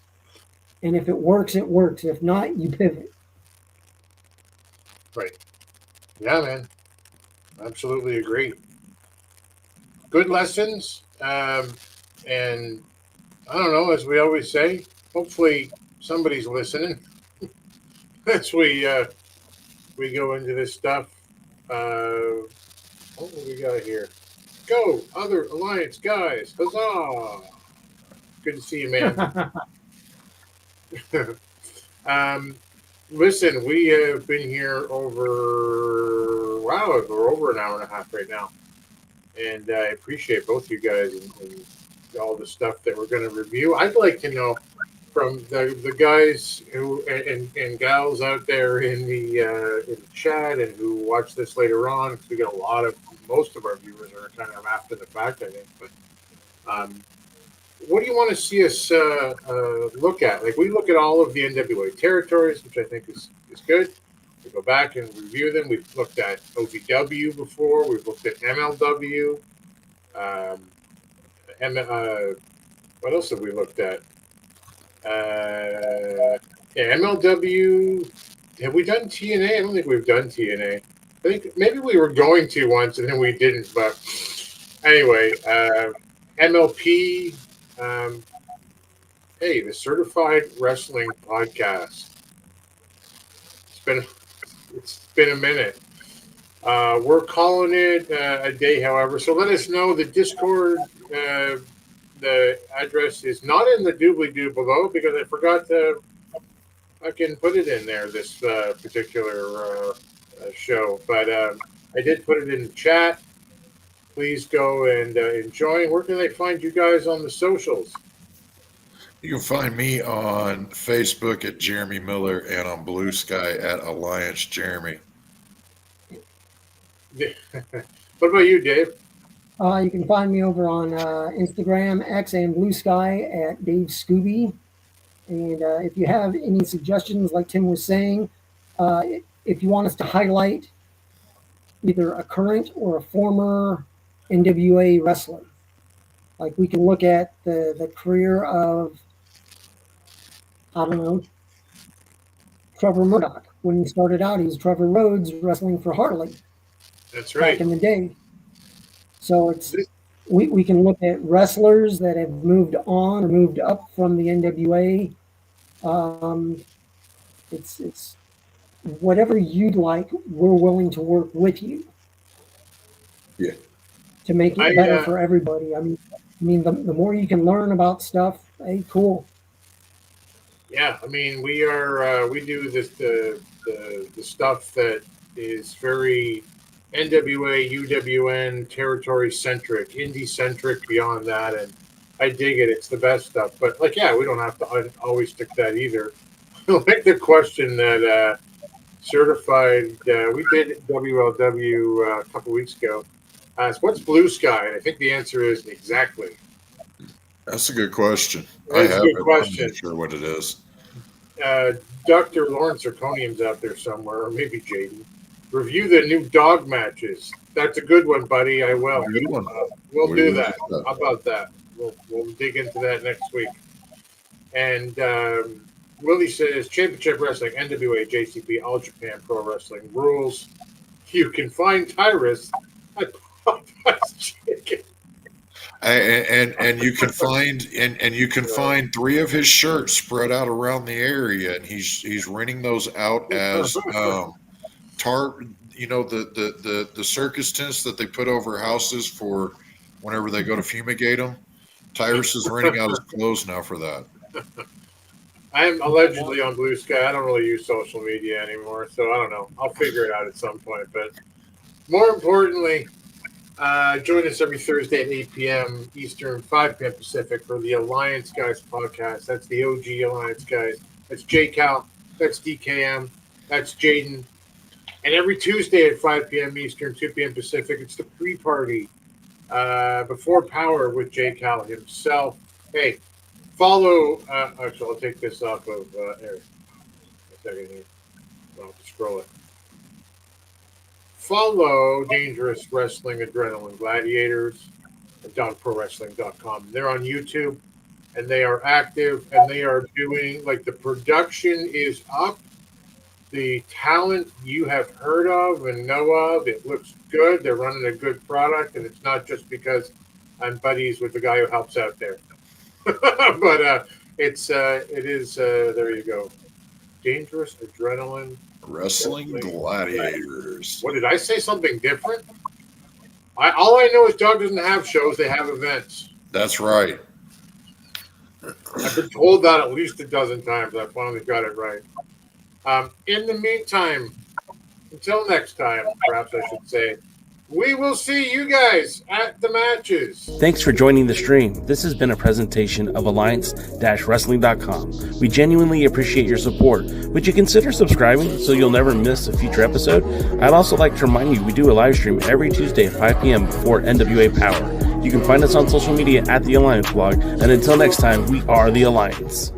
and if it works, it works. If not, you pivot. Right. Yeah, man. Absolutely agree. Good lessons. And I don't know, as we always say, hopefully somebody's listening as we go into this stuff. What do we got here? Go, other Alliance guys. Huzzah. Good to see you, man. Listen, we have been here we're over an hour and a half right now. And I appreciate both you guys and all the stuff that we're going to review. I'd like to know from the guys who and gals out there in the chat and who watch this later on, because we get most of our viewers are kind of after the fact, I think. But what do you want to see us look at? Like, we look at all of the NWA territories, which I think is good. We go back and review them. We've looked at OVW before. We've looked at MLW. What else have we looked at? MLW. Have we done TNA? I don't think we've done TNA. I think maybe we were going to once and then we didn't. But anyway, MLP. Hey, the Certified Wrestling Podcast. It's been a minute. We're calling it a day, however. So let us know. The Discord, the address is not in the doobly-doo below because I forgot to fucking put it in there this particular show. But I did put it in the chat. Please go and enjoy. Where can they find you guys on the socials? You can find me on Facebook at Jeremy Miller and on Blue Sky at Alliance Jeremy. What about you, Dave? You can find me over on Instagram, X, and Blue Sky at Dave Scooby. And if you have any suggestions, like Tim was saying, if you want us to highlight either a current or a former NWA wrestler, like we can look at the career of, I don't know, Trevor Murdoch. When he started out, he was Trevor Rhodes wrestling for Harley. That's right. Back in the day. So it's we can look at wrestlers that have moved on or moved up from the NWA. It's whatever you'd like. We're willing to work with you. Yeah. To make it better for everybody. I mean, the more you can learn about stuff, hey, cool. Yeah, I mean, we do this the stuff that is very NWA, UWN territory centric, indie centric. Beyond that, and I dig it. It's the best stuff. But we don't have to always stick that either. Like the question that certified we did WLW a couple weeks ago. Asked, what's Blue Sky? And I think the answer is exactly. That's a good question. That's a good question. I'm not sure what it is. Dr. Lawrence Zirconium's out there somewhere, or maybe Jaden. Review the new dog matches. That's a good one, buddy. I will. Good one. We'll do that. How about that? We'll dig into that next week. And Willie says, Championship Wrestling, NWA, JCP, All Japan Pro Wrestling rules. You can find Tyrus at Popeye's Chicken. And you can find 3 of his shirts spread out around the area, and he's renting those out as tarp. The circus tents that they put over houses for whenever they go to fumigate them. Tyrus is renting out his clothes now for that. I'm allegedly on Blue Sky. I don't really use social media anymore, so I don't know. I'll figure it out at some point. But more importantly, join us every Thursday at 8 p.m. Eastern, 5 p.m. Pacific for the Alliance Guys podcast. That's the OG Alliance Guys. That's J Cal. That's DKM. That's Jaden. And every Tuesday at 5 p.m. Eastern, 2 p.m. Pacific, it's the pre-party before Power with J Cal himself. Hey, follow. Actually, I'll take this off of Eric. A second here. I'll have to scroll it. Follow Dangerous Wrestling Adrenaline Gladiators at DonProWrestling.com. They're on YouTube, and they are active, and they are doing, the production is up. The talent you have heard of and know of, it looks good. They're running a good product, and it's not just because I'm buddies with the guy who helps out there. But it is, there you go. Dangerous Adrenaline Wrestling Gladiators. What did I say? Something different? All I know is Doug doesn't have shows; they have events. That's right. I've been told that at least a dozen times. I finally got it right. In the meantime, until next time, perhaps I should say, we will see you guys at the matches. Thanks for joining the stream. This has been a presentation of Alliance-Wrestling.com. We genuinely appreciate your support. Would you consider subscribing so you'll never miss a future episode? I'd also like to remind you we do a live stream every Tuesday at 5 p.m. before NWA Power. You can find us on social media at The Alliance Blog. And until next time, we are The Alliance.